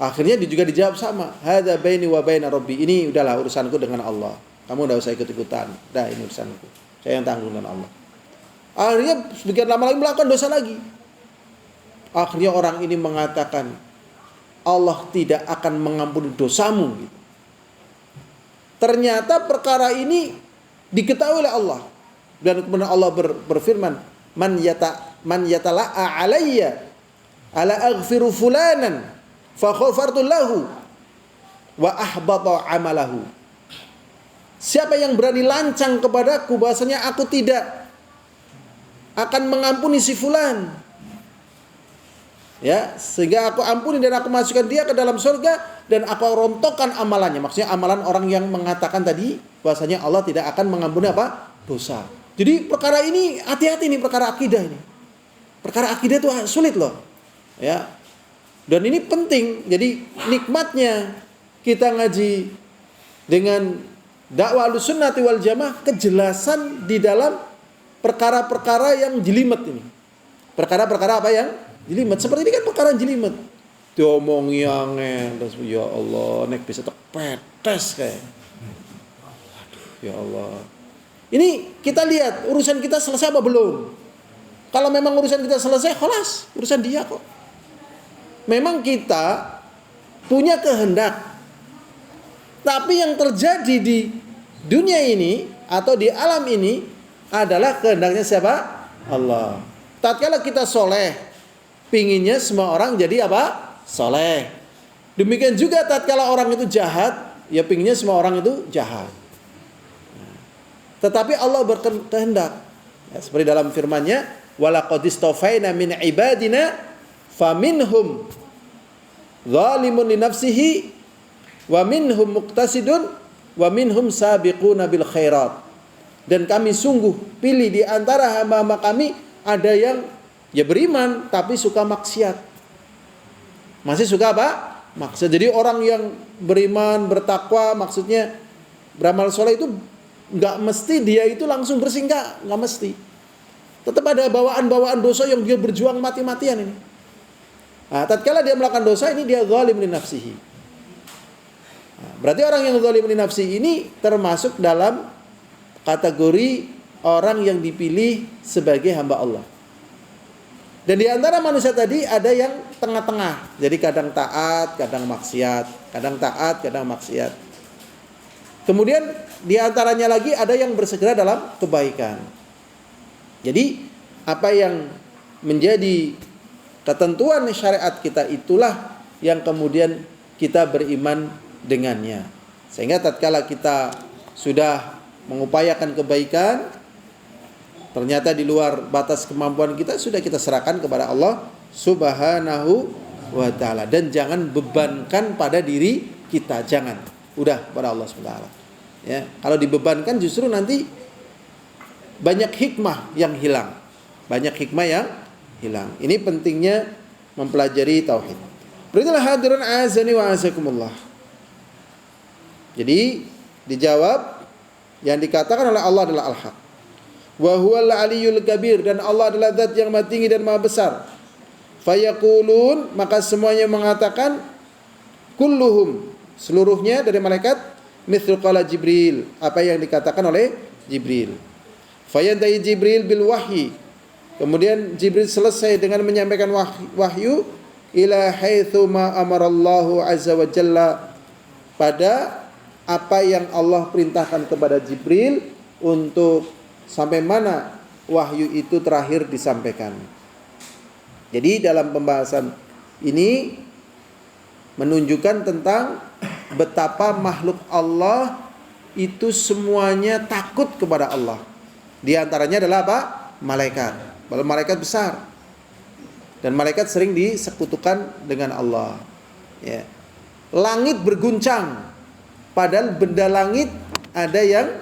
Akhirnya dia juga dijawab sama. Hadza baini wa baina rabbi. Ini udahlah urusanku dengan Allah. Kamu udah usah ikut-ikutan. Dah ini urusanku. Saya yang tanggung dengan Allah. Akhirnya sebagian lama lagi melakukan dosa lagi. Akhirnya orang ini mengatakan, Allah tidak akan mengampuni dosamu. Ternyata perkara ini diketahui oleh Allah. Dan kemudian Allah berfirman, Man yatala'a alayya ala aghfiru fulanan fa ghafartu lahu wa ahbata amalahu. Siapa yang berani lancang kepadaku bahasanya aku tidak akan mengampuni si fulan, sehingga aku ampuni dan aku masukkan dia ke dalam surga dan aku rontokkan amalannya. Maksudnya amalan orang yang mengatakan tadi bahasanya Allah tidak akan mengampuni apa? Dosa. Jadi perkara ini hati-hati nih, perkara akidah ini. Perkara akidah itu sulit loh. Dan ini penting. Jadi nikmatnya kita ngaji dengan dakwah Ahlussunnah wal Jamaah, kejelasan di dalam perkara-perkara yang jelimet ini. Perkara-perkara apa yang jelimet? Seperti ini kan perkara yang jelimet. Diomong yang ya Allah, nek bisa terpetes kayak. Ya Allah. Ini kita lihat urusan kita selesai apa belum? Kalau memang urusan kita selesai, khalas, urusan dia kok. Memang kita punya kehendak. Tapi yang terjadi di dunia ini atau di alam ini adalah kehendaknya siapa? Allah. Tatkala kita soleh, pinginnya semua orang jadi apa? Soleh. Demikian juga tatkala orang itu jahat, ya pinginnya semua orang itu jahat. Tetapi Allah berkehendak. Seperti dalam firman-Nya, walaqad istafaina min ibadina faminhum zalimun li nafsihi wa minhum muqtasidun wa minhum sabiquna bil khairat. Dan kami sungguh pilih di antara hamba-hamba kami ada yang beriman tapi suka maksiat. Masih suka apa? Maksiat. Jadi orang yang beriman, bertakwa, maksudnya beramal soleh itu nggak mesti dia itu langsung bersih, nggak mesti. Tetap ada bawaan-bawaan dosa yang dia berjuang mati-matian ini. Nah, tatkala dia melakukan dosa ini dia zalim li nafsihi. Nah, berarti orang yang zalim li nafsihi ini termasuk dalam kategori orang yang dipilih sebagai hamba Allah. Dan di antara manusia tadi ada yang tengah-tengah. Jadi kadang taat, kadang maksiat, kadang taat, kadang maksiat. Kemudian di antaranya lagi ada yang bersegera dalam kebaikan. Jadi apa yang menjadi ketentuan syariat kita itulah yang kemudian kita beriman dengannya. Sehingga tatkala kita sudah mengupayakan kebaikan, ternyata di luar batas kemampuan kita, sudah kita serahkan kepada Allah Subhanahu wa ta'ala. Dan jangan bebankan pada diri kita, jangan. Udah pada Allah Subhanahu wa ta'ala. Kalau dibebankan justru nanti banyak hikmah yang hilang. Banyak hikmah yang hilang. Ini pentingnya mempelajari tauhid. Beritalah hadirin azani wa azakumullah. Jadi dijawab yang dikatakan oleh Allah adalah al-haq. Wa huwal aliyyul kabir, dan Allah adalah zat yang maha tinggi dan maha besar. Fayaqulun, maka semuanya mengatakan, kulluhum, seluruhnya dari malaikat, mithlu qala Jibril, apa yang dikatakan oleh Jibril. Fayantai Jibril bil wahyi, Kemudian Jibril selesai dengan menyampaikan wahyu ila haitsu ma amarallahu azza wa jalla, pada apa yang Allah perintahkan kepada Jibril untuk sampai mana wahyu itu terakhir disampaikan. Jadi dalam pembahasan ini menunjukkan tentang betapa makhluk Allah itu semuanya takut kepada Allah. Di antaranya adalah apa? Malaikat. Kalau malaikat besar, dan malaikat sering disekutukan dengan Allah. Ya. Langit berguncang, padahal benda langit ada yang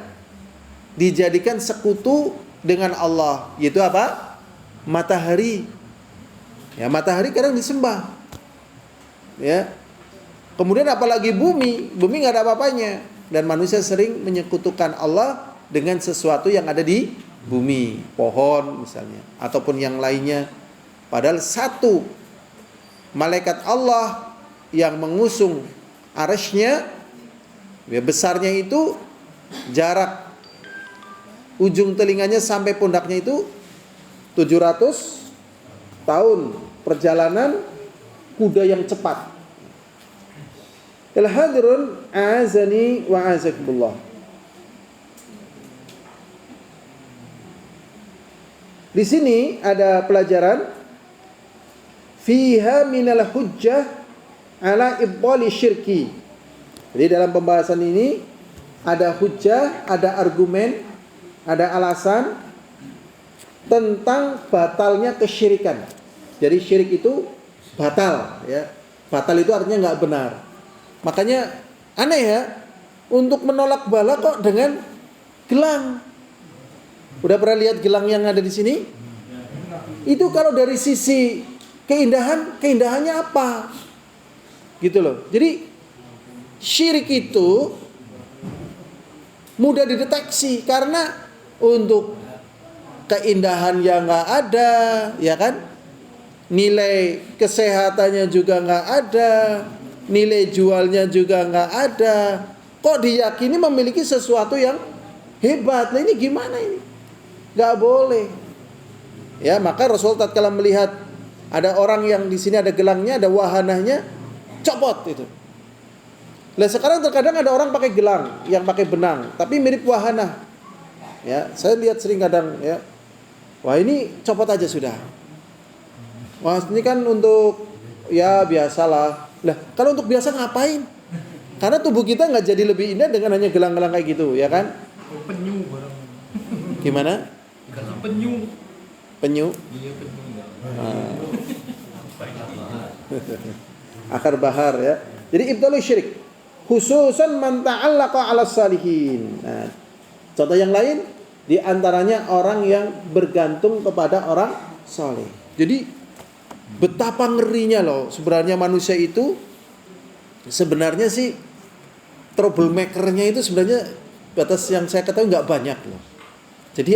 dijadikan sekutu dengan Allah, yaitu apa? Matahari. Ya, matahari kadang disembah. Ya. Kemudian apalagi bumi nggak ada apa-apanya, dan manusia sering menyekutukan Allah dengan sesuatu yang ada di bumi, pohon misalnya, ataupun yang lainnya. Padahal satu malaikat Allah yang mengusung arsy-Nya, ya, besarnya itu jarak ujung telinganya sampai pundaknya itu 700 tahun perjalanan kuda yang cepat. Al-hadirun azani wa azakumullah. Di sini ada pelajaran fiha minal hujjah ala ibtali syirki. Jadi dalam pembahasan ini ada hujjah, ada argumen, ada alasan tentang batalnya kesyirikan. Jadi syirik itu batal, ya. Batal itu artinya nggak benar. Makanya aneh ya, untuk menolak bala kok dengan gelang. Udah pernah lihat gelang yang ada di sini? Itu kalau dari sisi keindahannya apa? Gitu loh. Jadi syirik itu mudah dideteksi karena untuk keindahan yang nggak ada, ya kan? Nilai kesehatannya juga nggak ada, nilai jualnya juga nggak ada. Kok diyakini memiliki sesuatu yang hebat? Nah ini gimana ini? Gak boleh. Ya, maka Rasul tatkala melihat ada orang yang di sini ada gelangnya, ada wahanahnya, copot itu. Lah sekarang terkadang ada orang pakai gelang yang pakai benang, tapi mirip wahanah. Ya, saya lihat sering kadang ya. Wah, ini copot aja sudah. Wah, ini kan untuk ya biasalah. Lah, kalau untuk biasa ngapain? Karena tubuh kita nggak jadi lebih indah dengan hanya gelang-gelang kayak gitu, ya kan? Penyu barang. Gimana? Penyu. Penyu? Iya, penyu. Akar bahar, ya. Jadi ibtalu syirik khususan man ta'allaqa 'ala salihin. Nah, contoh yang lain di antaranya orang yang bergantung kepada orang saleh. Jadi betapa ngerinya loh sebenarnya manusia itu. Sebenarnya sih troublemaker-nya itu sebenarnya batas yang saya ketahui nggak banyak loh. Jadi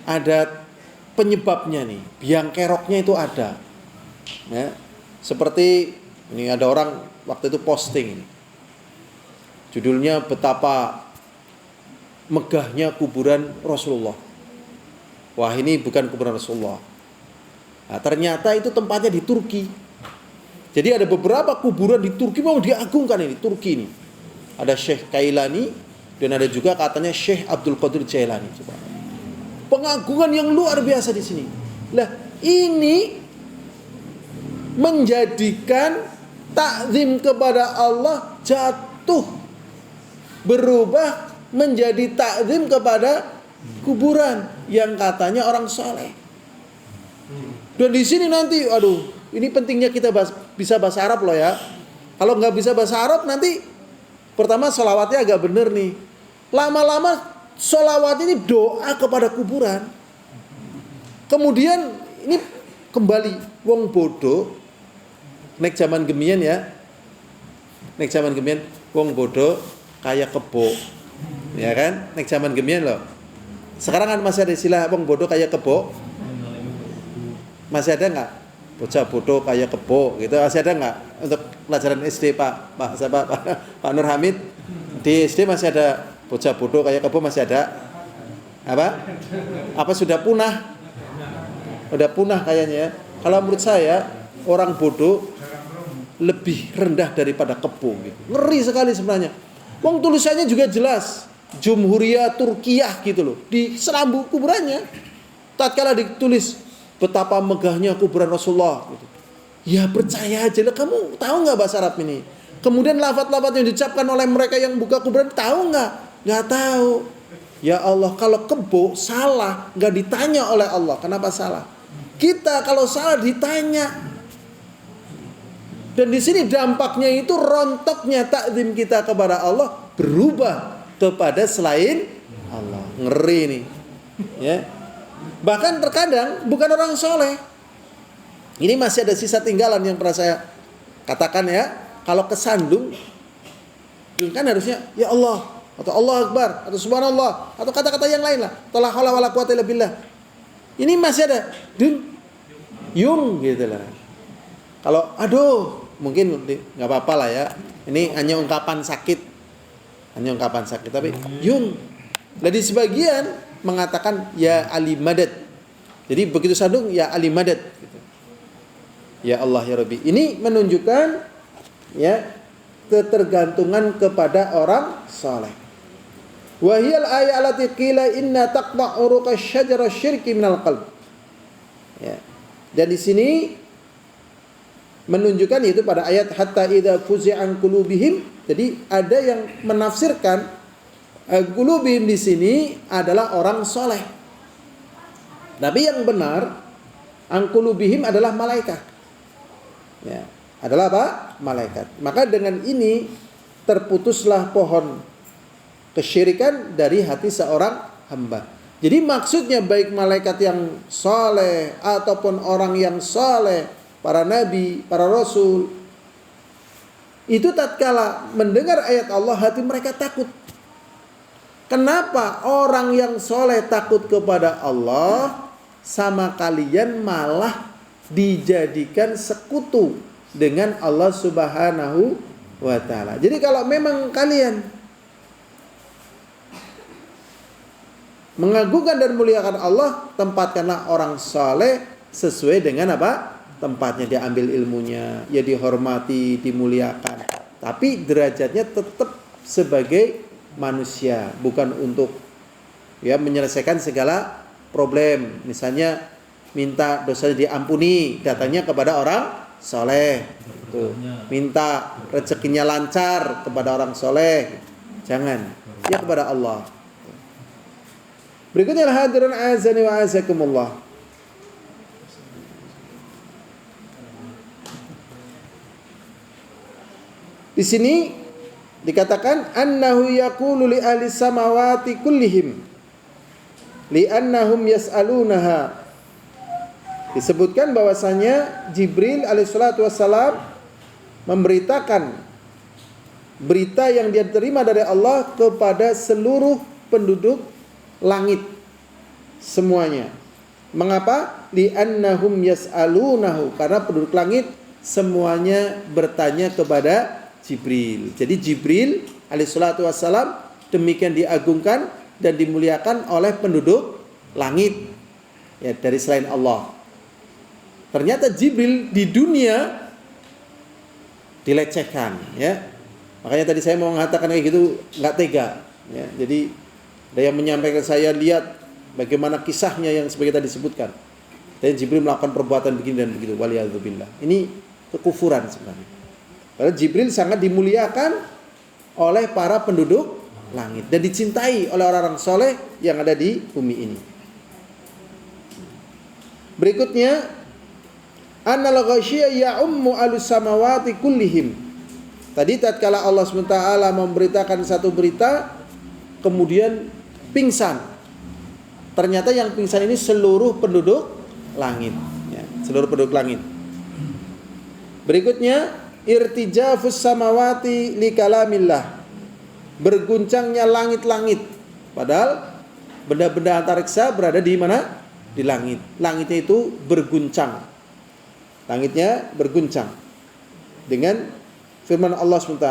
ada penyebabnya nih, biang keroknya itu ada. Ya, seperti ini ada orang waktu itu posting ini. Judulnya betapa megahnya kuburan Rasulullah. Wah, ini bukan kuburan Rasulullah. Nah, ternyata itu tempatnya di Turki. Jadi ada beberapa kuburan di Turki mau diagungkan ini, Turki ini. Ada Syekh Kailani dan ada juga katanya Syekh Abdul Qadir Jailani. Coba. Pengagungan yang luar biasa di sini. Lah, ini menjadikan takzim kepada Allah jatuh, berubah menjadi takzim kepada kuburan yang katanya orang saleh. Dan di sini nanti, aduh, ini pentingnya kita bisa bahasa Arab loh ya. Kalau nggak bisa bahasa Arab nanti pertama sholawatnya agak bener nih. Lama-lama sholawat ini doa kepada kuburan. Kemudian ini kembali wong bodoh. Nek zaman gemian ya. Nek zaman gemian wong bodoh kayak kebo. Ya kan? Nek zaman gemian loh. Sekarang kan masih ada istilah wong bodoh kayak kebo. Masih ada nggak? Bocah bodoh kayak kebo gitu. Masih ada nggak untuk pelajaran SD Pak Nur Hamid? Di SD masih ada bocah bodoh kayak kebo, masih ada? Apa sudah punah? udah punah kayaknya ya. Kalau menurut saya orang bodoh lebih rendah daripada kebo gitu. Ngeri sekali sebenarnya. Wong tulisannya juga jelas, Jumhuriyah Turkiyah gitu loh, di serambu kuburannya. Tatkala ditulis betapa megahnya kuburan Rasulullah gitu. Ya percaya aja lah, kamu tahu nggak bahasa Arab ini? Kemudian lafaz-lafaz yang diucapkan oleh mereka yang buka kuburan tahu nggak? Nggak tahu. Ya Allah, kalau kebo salah nggak ditanya oleh Allah, kenapa salah? Kita kalau salah ditanya. Dan di sini dampaknya itu rontoknya takzim kita kepada Allah berubah kepada selain Allah. Ngeri nih. Ya. Bahkan terkadang bukan orang soleh. Ini masih ada sisa tinggalan yang pernah saya katakan ya. Kalau kesandung, kan harusnya ya Allah atau Allah Akbar atau Subhanallah atau kata-kata yang lain lah. La haula wala quwata illa billah. Ini masih ada yung gitu lah. Kalau aduh mungkin nggak apa-apa lah ya. Ini hanya ungkapan sakit, tapi yung. Jadi sebagian mengatakan ya Ali Madad. Jadi begitu sandung ya Ali Madad. Gitu. Ya Allah ya Rabbi. Ini menunjukkan ya ketergantungan kepada orang saleh. Wahiyal ayat allati qila inna taqta uruqa syajara syirki minal qalb. Ya. Dan di sini menunjukkan itu pada ayat hatta idza fuzi'an qulubihim. Jadi ada yang menafsirkan qulubihim di sini adalah orang soleh. Tapi yang benar an qulubihim adalah malaikat. Ya, adalah apa? Malaikat. Maka dengan ini terputuslah pohon kesyirikan dari hati seorang hamba. Jadi maksudnya baik malaikat yang soleh ataupun orang yang soleh, para nabi, para rasul, itu tatkala mendengar ayat Allah hati mereka takut. Kenapa orang yang soleh takut kepada Allah, sama kalian malah dijadikan sekutu dengan Allah Subhanahu wa ta'ala. Jadi kalau memang kalian mengagungkan dan muliakan Allah, tempatkanlah orang soleh sesuai dengan apa? Tempatnya, diambil ilmunya, ya dihormati, dimuliakan. Tapi derajatnya tetap sebagai manusia, bukan untuk ya menyelesaikan segala problem. Misalnya minta dosanya diampuni, datangnya kepada orang soleh. Tuh. Minta rezekinya lancar kepada orang soleh. Jangan, ya kepada Allah. Berikutnya hadirin azani wa azakumullah. Di sini dikatakan annahu yaqulu li ahli samawati kullihim li annahum yas'alunaha. Disebutkan bahwasanya Jibril alaihissalatu wassalam memberitakan berita yang dia terima dari Allah kepada seluruh penduduk langit semuanya. Mengapa? Li annahum yas'alunahu, karena penduduk langit semuanya bertanya kepada Jibril. Jadi Jibril alaihissalatu wassalam demikian diagungkan dan dimuliakan oleh penduduk langit ya dari selain Allah. Ternyata Jibril di dunia dilecehkan ya. Makanya tadi saya mau mengatakan kayak gitu nggak tega ya. Jadi ada yang menyampaikan, saya lihat bagaimana kisahnya yang sebagai tadi disebutkan. Dan Jibril melakukan perbuatan begini dan begitu. Waliyadzubillah. Ini kekufuran sebenarnya. Karena Jibril sangat dimuliakan oleh para penduduk langit dan dicintai oleh orang-orang soleh yang ada di bumi ini. Berikutnya, annal ghasyiyya ya'ummu alus samawati kullihim. Tadi tatkala Allah SWT memberitakan satu berita, kemudian pingsan. Ternyata yang pingsan ini seluruh penduduk langit ya, seluruh penduduk langit. Berikutnya, irtijafus samawati li kalamillah. Berguncangnya langit-langit. Padahal benda-benda antariksa berada di mana? Di langit. Langitnya itu berguncang. Langitnya berguncang dengan firman Allah SWT.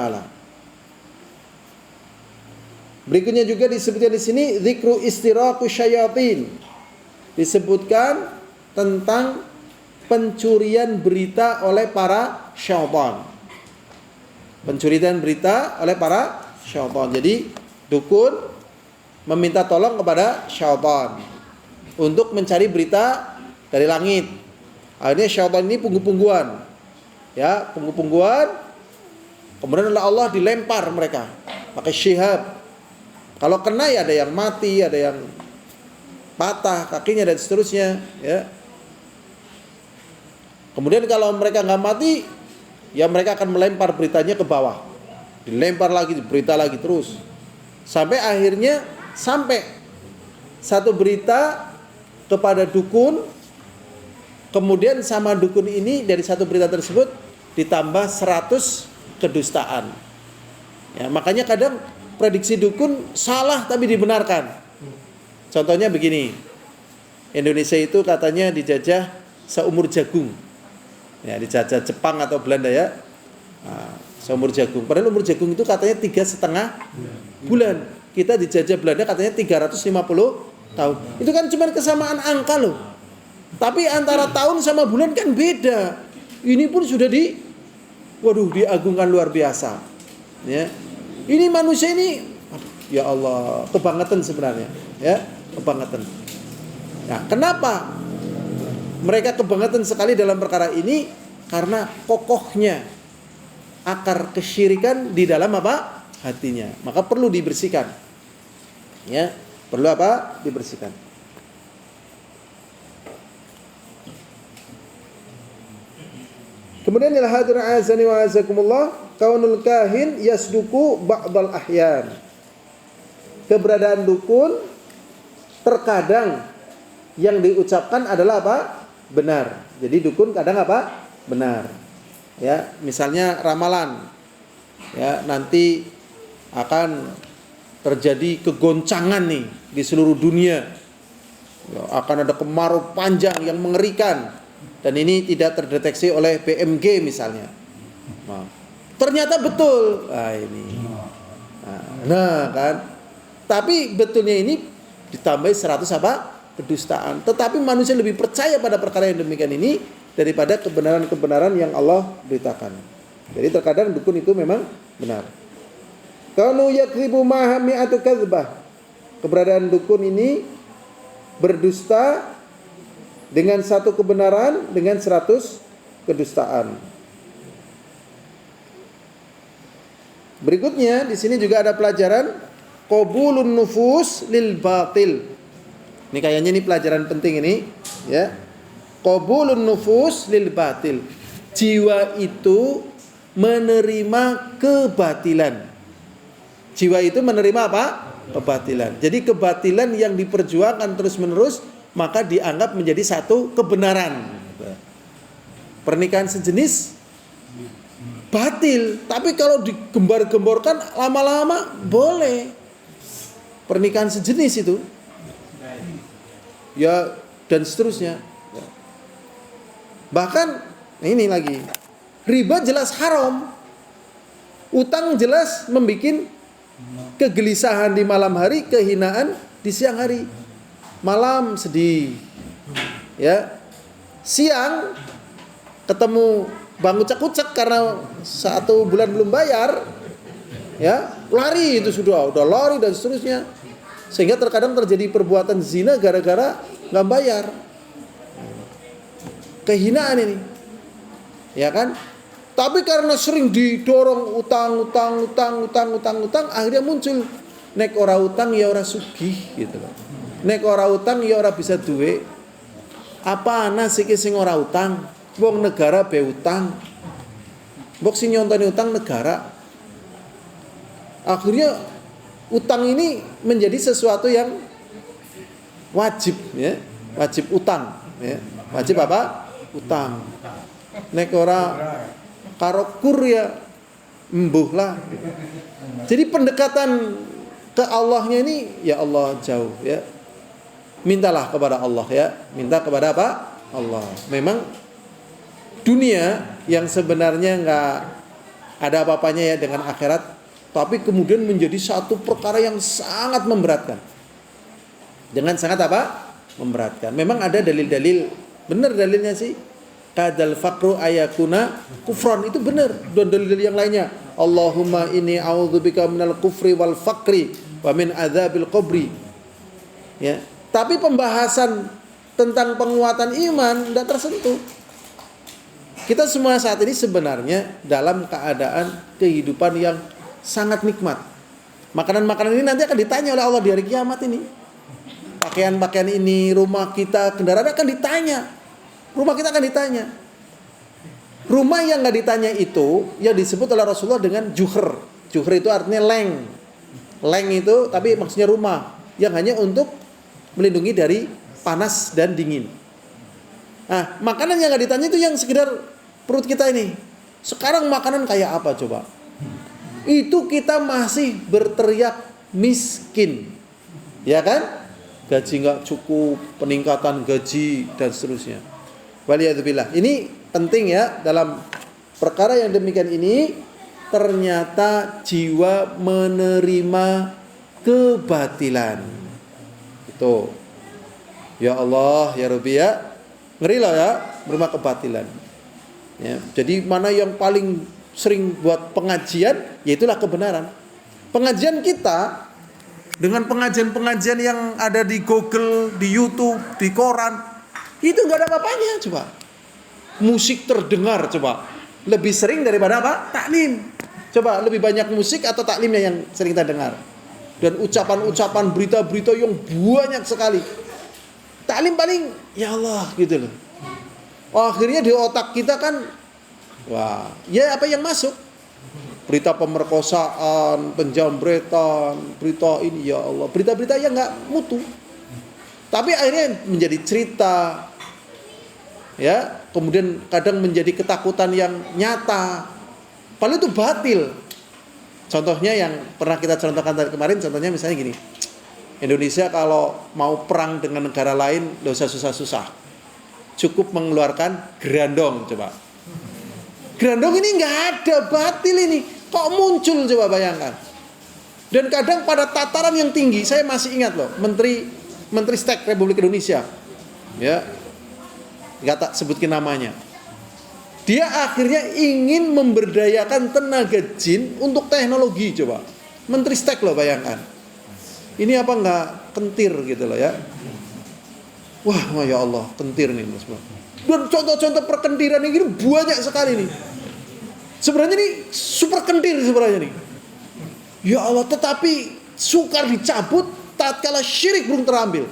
Berikutnya juga disebutkan di sini zikru istiraqu syayatin. Disebutkan tentang pencurian berita oleh para syaitan. Pencurian berita oleh para syaitan. Jadi dukun meminta tolong kepada syaitan untuk mencari berita dari langit. Akhirnya syaitan ini punggu-pungguan. Ya, punggu-pungguan. Kemudian oleh Allah dilempar mereka pakai syihab. Kalau kena ya ada yang mati, ada yang patah kakinya dan seterusnya, ya. Kemudian kalau mereka nggak mati, ya mereka akan melempar beritanya ke bawah. Dilempar lagi, berita lagi terus. Sampai akhirnya satu berita kepada dukun, kemudian sama dukun ini dari satu berita tersebut ditambah 100 kedustaan. Ya, makanya kadang prediksi dukun salah tapi dibenarkan. Contohnya begini. Indonesia itu katanya dijajah seumur jagung. Ya, dijajah Jepang atau Belanda ya. Nah, seumur jagung. Padahal umur jagung itu katanya 3,5 bulan. Kita dijajah Belanda katanya 350 tahun. Itu kan cuma kesamaan angka loh. Tapi antara tahun sama bulan kan beda. Ini pun sudah diagungkan luar biasa. Ya. Ini manusia ini, ya Allah, kebangetan sebenarnya, ya, kebangetan. Nah, kenapa mereka kebangetan sekali dalam perkara ini? Karena kokohnya akar kesyirikan di dalam apa? Hatinya. Maka perlu dibersihkan. Ya, perlu apa? Dibersihkan. Kemudian ila hadir azani wa azakumullah, kaunul kahin yasduku ba'dal ahyan. Keberadaan dukun terkadang yang diucapkan adalah apa? Benar. Jadi dukun kadang apa? Benar. Ya, misalnya ramalan. Ya, nanti akan terjadi kegoncangan nih di seluruh dunia. Ya, akan ada kemarau panjang yang mengerikan. Dan ini tidak terdeteksi oleh BMG misalnya. Nah, ternyata betul. Nah, ini. Nah, kan. Tapi betulnya ini ditambah 100 apa? Kedustaan. Tetapi manusia lebih percaya pada perkara yang demikian ini daripada kebenaran-kebenaran yang Allah beritakan. Jadi terkadang dukun itu memang benar. Kanu yakdzibu ma'a mi'atu kadzbah. Keberadaan dukun ini berdusta dengan satu kebenaran dengan 100 kedustaan. Berikutnya di sini juga ada pelajaran qabulun nufus lil batil. Ini kayaknya ini pelajaran penting ini, ya. Qabulun nufus lil batil. Jiwa itu menerima kebatilan. Jiwa itu menerima apa? Kebatilan. Jadi kebatilan yang diperjuangkan terus-menerus maka dianggap menjadi satu kebenaran. Pernikahan sejenis batil, tapi kalau digembar-gemborkan lama-lama boleh. Pernikahan sejenis itu, ya, dan seterusnya. Bahkan ini lagi, riba jelas haram, utang jelas membuat kegelisahan di malam hari, kehinaan di siang hari. Malam sedih, ya, siang ketemu bang ucek-ucek karena 1 bulan belum bayar, ya, lari itu sudah lari dan seterusnya, sehingga terkadang terjadi perbuatan zina gara-gara nggak bayar. Kehinaan ini, ya kan? Tapi karena sering didorong utang, akhirnya muncul nek ora utang ya ora sugih gitu loh. Nek ora utang ya ora bisa duwe. Apa ana siki sing ora utang? Wong negara be utang. Mbok sing nyontoni utang negara. Akhirnya utang ini menjadi sesuatu yang wajib, ya. Wajib utang, ya. Wajib apa? Utang. Nek ora karo kur ya embuh lah. Jadi pendekatan ke Allahnya ini ya Allah jauh, ya. Mintalah kepada Allah, ya. Minta kepada apa? Allah. Memang dunia yang sebenarnya nggak ada apa-apanya ya dengan akhirat, tapi kemudian menjadi satu perkara yang sangat memberatkan. Dengan sangat apa? Memberatkan. Memang ada dalil-dalil Benar dalilnya sih. Kadal faqru ayakuna kufron, itu benar. Dan dalil yang lainnya, Allahumma inni a'udzubika minal kufri wal faqri wa min adzabil qabri. Ya. Tapi pembahasan tentang penguatan iman tidak tersentuh. Kita semua saat ini sebenarnya dalam keadaan kehidupan yang sangat nikmat. Makanan-makanan ini nanti akan ditanya oleh Allah di hari kiamat ini. Pakaian-pakaian ini, rumah kita, kendaraan akan ditanya. Rumah kita akan ditanya. Rumah yang nggak ditanya itu yang disebut oleh Rasulullah dengan juhur. Juhur itu artinya leng. Leng itu tapi maksudnya rumah yang hanya untuk melindungi dari panas dan dingin. Nah, makanan yang nggak ditanya itu yang sekedar perut kita ini. Sekarang makanan kayak apa coba? Itu kita masih berteriak miskin, ya kan? Gaji nggak cukup, peningkatan gaji dan seterusnya. Waliyadzubillah. Ini penting ya, dalam perkara yang demikian ini ternyata jiwa menerima kebatilan. Itu. Ya Allah, ya Rabbi ya. Ngeri lah ya, menerima kebatilan. Ya, jadi mana yang paling sering buat pengajian, yaitulah kebenaran. Pengajian kita dengan pengajian-pengajian yang ada di Google, di YouTube, di koran, itu nggak ada apa-apanya coba. Musik terdengar coba lebih sering daripada apa? Taklim. Coba lebih banyak musik atau taklimnya yang sering kita dengar. Dan ucapan-ucapan berita-berita yang banyak sekali. Taklim paling ya Allah gitu loh. Akhirnya di otak kita kan, wah, ya apa yang masuk? Berita pemerkosaan, penjambretan, berita ini ya Allah, berita-berita yang nggak mutu. Tapi akhirnya menjadi cerita, ya, kemudian kadang menjadi ketakutan yang nyata. Padahal itu batil. Contohnya yang pernah kita contohkan tadi kemarin, contohnya misalnya gini. Indonesia kalau mau perang dengan negara lain, nggak usah susah-susah. Cukup mengeluarkan gerandong, coba. Gerandong ini nggak ada, batil ini. Kok muncul, coba bayangkan. Dan kadang pada tataran yang tinggi, saya masih ingat loh, Menteri Stek Republik Indonesia, ya, nggak tak sebutkin namanya. Dia akhirnya ingin memberdayakan tenaga jin untuk teknologi, coba. Menteri Stek loh, bayangkan. Ini apa nggak kentir gitu loh ya? Wah, ya Allah, kentir nih Mas. Dan contoh-contoh perkentiran ini banyak sekali nih. Sebenarnya nih super kentir sebenarnya nih. Ya Allah, tetapi sukar dicabut tatkala syirik belum terambil.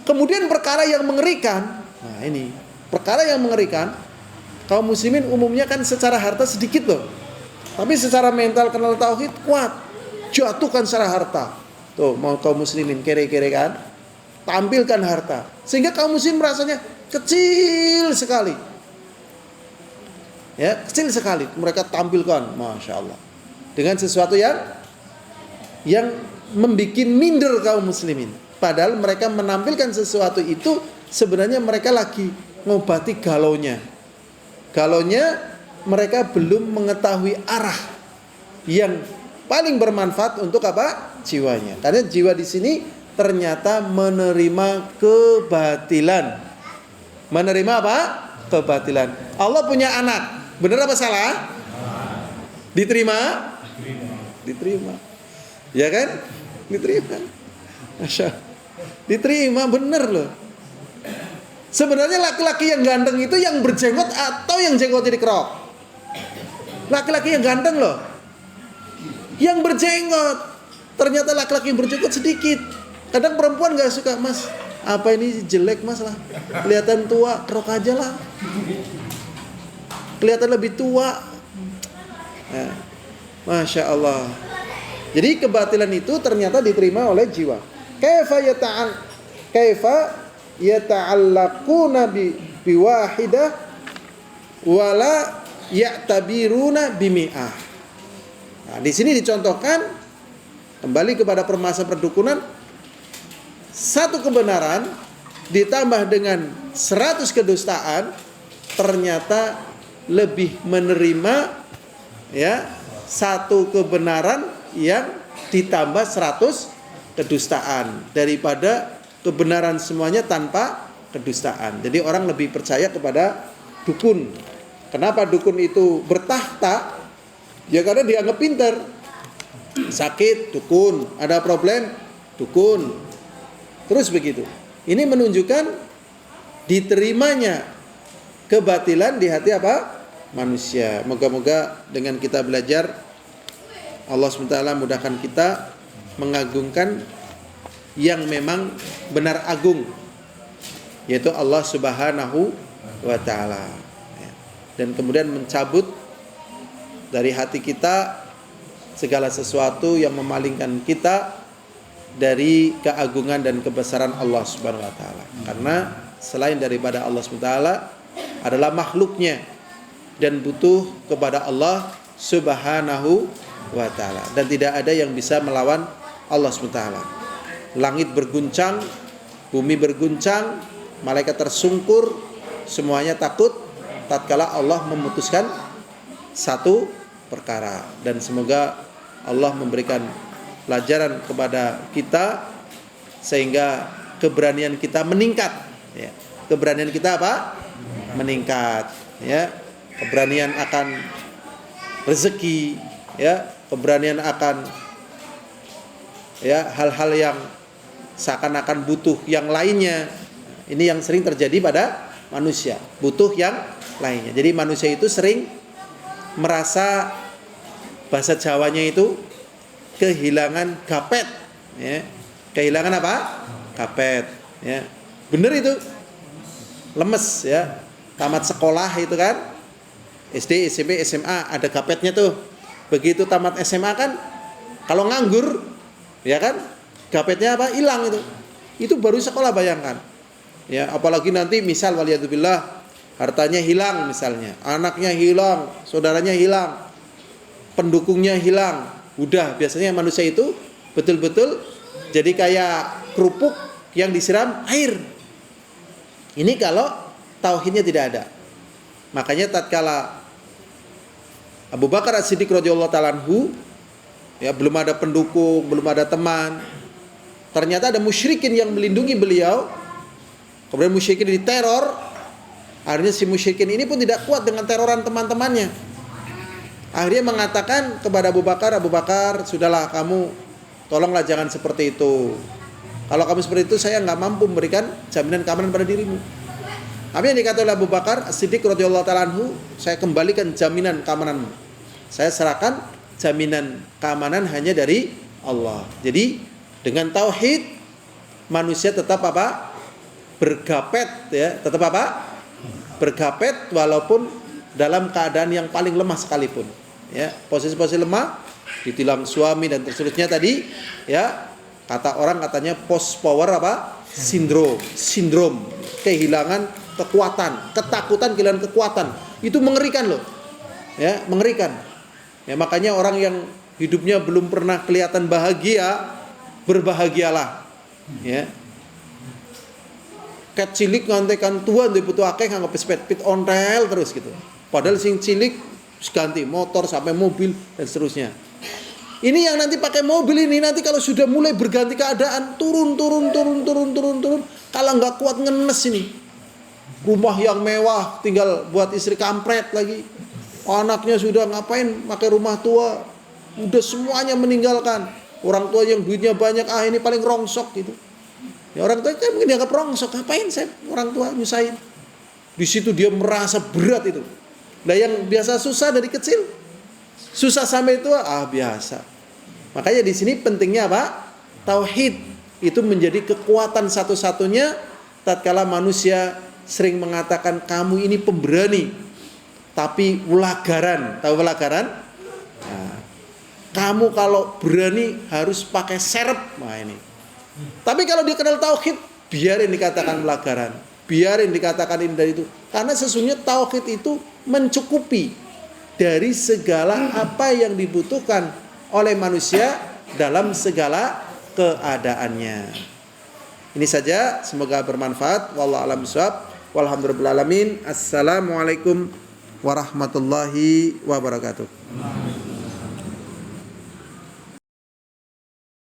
Kemudian perkara yang mengerikan. Nah, ini perkara yang mengerikan. Kaum muslimin umumnya kan secara harta sedikit loh. Tapi secara mental kenal tauhid kuat. Jatuhkan secara harta. Tuh, mau kaum muslimin kere-kere kan? Tampilkan harta. Sehingga kaum muslim merasanya kecil sekali. Ya, kecil sekali. Mereka tampilkan, Masya Allah. Dengan sesuatu yang membuat minder kaum muslimin. Padahal mereka menampilkan sesuatu itu sebenarnya mereka lagi ngobati galonya. Galonya mereka belum mengetahui arah yang paling bermanfaat untuk apa? Jiwanya. Karena jiwa di sini ternyata menerima kebatilan. Menerima apa? Kebatilan. Allah punya anak. Benar apa salah? Diterima? Diterima. Ya kan? Diterima. Masya Allah. Diterima, benar loh. Sebenarnya laki-laki yang ganteng itu yang berjenggot atau yang jenggotnya dikerok? Laki-laki yang ganteng loh. Yang berjenggot. Ternyata laki-laki yang berjenggot sedikit. Kadang perempuan gak suka, Mas, apa ini jelek Mas lah. Kelihatan tua, kerok aja lah. Kelihatan lebih tua. Nah, Masya Allah. Jadi kebatilan itu ternyata diterima oleh jiwa. Kaifa yata'allaquna biwahidah wala ya'tabiruna bimi'ah. Nah, di sini dicontohkan kembali kepada permasalahan perdukunan, satu kebenaran ditambah dengan 100 kedustaan ternyata lebih menerima ya satu kebenaran yang ditambah 100 kedustaan daripada kebenaran semuanya tanpa kedustaan. Jadi orang lebih percaya kepada dukun. Kenapa dukun itu bertahta? Ya karena dianggap pintar. Sakit, dukun. Ada problem, dukun. Terus begitu. Ini menunjukkan diterimanya kebatilan di hati apa? Manusia. Moga-moga dengan kita belajar, Allah SWT mudahkan kita mengagungkan yang memang benar agung, yaitu Allah Subhanahu wa ta'ala. Dan kemudian mencabut dari hati kita segala sesuatu yang memalingkan kita dari keagungan dan kebesaran Allah Subhanahu wa ta'ala. Karena selain daripada Allah Subhanahu wa ta'ala adalah makhluknya dan butuh kepada Allah Subhanahu wa ta'ala, dan tidak ada yang bisa melawan Allah Subhanahu wa ta'ala. Langit berguncang, bumi berguncang, malaikat tersungkur, semuanya takut tatkala Allah memutuskan satu perkara. Dan semoga Allah memberikan pelajaran kepada kita sehingga keberanian kita meningkat, ya. Keberanian kita apa? Meningkat, ya. Keberanian akan rezeki, ya. Keberanian akan, ya, hal-hal yang seakan-akan butuh yang lainnya. Ini yang sering terjadi pada manusia, butuh yang lainnya. Jadi manusia itu sering merasa, bahasa Jawanya itu kehilangan gapet, ya. Kehilangan apa? Gapet, ya. Bener itu. Lemes, ya. Tamat sekolah itu kan, SD, SMP, SMA ada gapetnya tuh. Begitu tamat SMA kan, kalau nganggur, ya kan, gapetnya apa? Hilang itu. Itu baru sekolah, bayangkan. Ya, apalagi nanti misal waliyadzubillah hartanya hilang misalnya, anaknya hilang, saudaranya hilang, pendukungnya hilang. Udah, biasanya manusia itu betul-betul jadi kayak kerupuk yang disiram air. Ini kalau tauhidnya tidak ada. Makanya tatkala Abu Bakar As-Siddiq radhiyallahu ta'ala anhu, ya, belum ada pendukung, belum ada teman, ternyata ada musyrikin yang melindungi beliau. Kemudian musyrikin diteror. Akhirnya si musyrikin ini pun tidak kuat dengan teroran teman-temannya. Akhirnya mengatakan kepada Abu Bakar, sudahlah kamu, tolonglah jangan seperti itu. Kalau kamu seperti itu, saya nggak mampu memberikan jaminan keamanan pada dirimu. Apa yang dikatakan oleh Abu Bakar As-Siddiq radhiyallahu ta'ala anhu, saya kembalikan jaminan keamananmu. Saya serahkan jaminan keamanan hanya dari Allah. Jadi dengan tauhid manusia tetap apa? Bergapet, ya, tetap apa? Bergapet walaupun dalam keadaan yang paling lemah sekalipun, ya. Posisi-posisi lemah, ditilang suami dan seterusnya tadi, ya. Kata orang katanya post power apa? Sindrom, kehilangan kekuatan, ketakutan, kehilangan kekuatan. Itu mengerikan loh. Ya, mengerikan. Ya, makanya orang yang hidupnya belum pernah kelihatan bahagia, berbahagialah. Ya. Ket cilik ngantekan tua ndek butuh akeh nganggo pit ontel terus gitu. Padahal sing cilik ganti motor sampai mobil dan seterusnya. Ini yang nanti pakai mobil ini nanti kalau sudah mulai berganti keadaan turun. Kalau nggak kuat ngenes ini. Rumah yang mewah tinggal buat istri kampret lagi. Anaknya sudah ngapain pakai rumah tua. Udah semuanya meninggalkan. Orang tua yang duitnya banyak, ini paling rongsok gitu. Ya orang tua kan mungkin dianggap rongsok, ngapain saya orang tua nyusahin. Di situ dia merasa berat itu. Nah yang biasa susah dari kecil, susah sampai tua, biasa. Makanya di sini pentingnya apa? Tauhid itu menjadi kekuatan satu-satunya tatkala manusia sering mengatakan kamu ini pemberani, tapi ulagaran. Tahu ulagaran? Nah, kamu kalau berani harus pakai serep. Nah ini. Tapi kalau dia kenal tauhid, biarin dikatakan pelagaran, biarin dikatakan ini dari itu. Karena sesungguhnya tauhid itu mencukupi dari segala apa yang dibutuhkan oleh manusia dalam segala keadaannya. Ini saja, semoga bermanfaat. Wallahu a'lam bishawab. Walhamdulillahirabbil alamin. Assalamualaikum warahmatullahi wabarakatuh.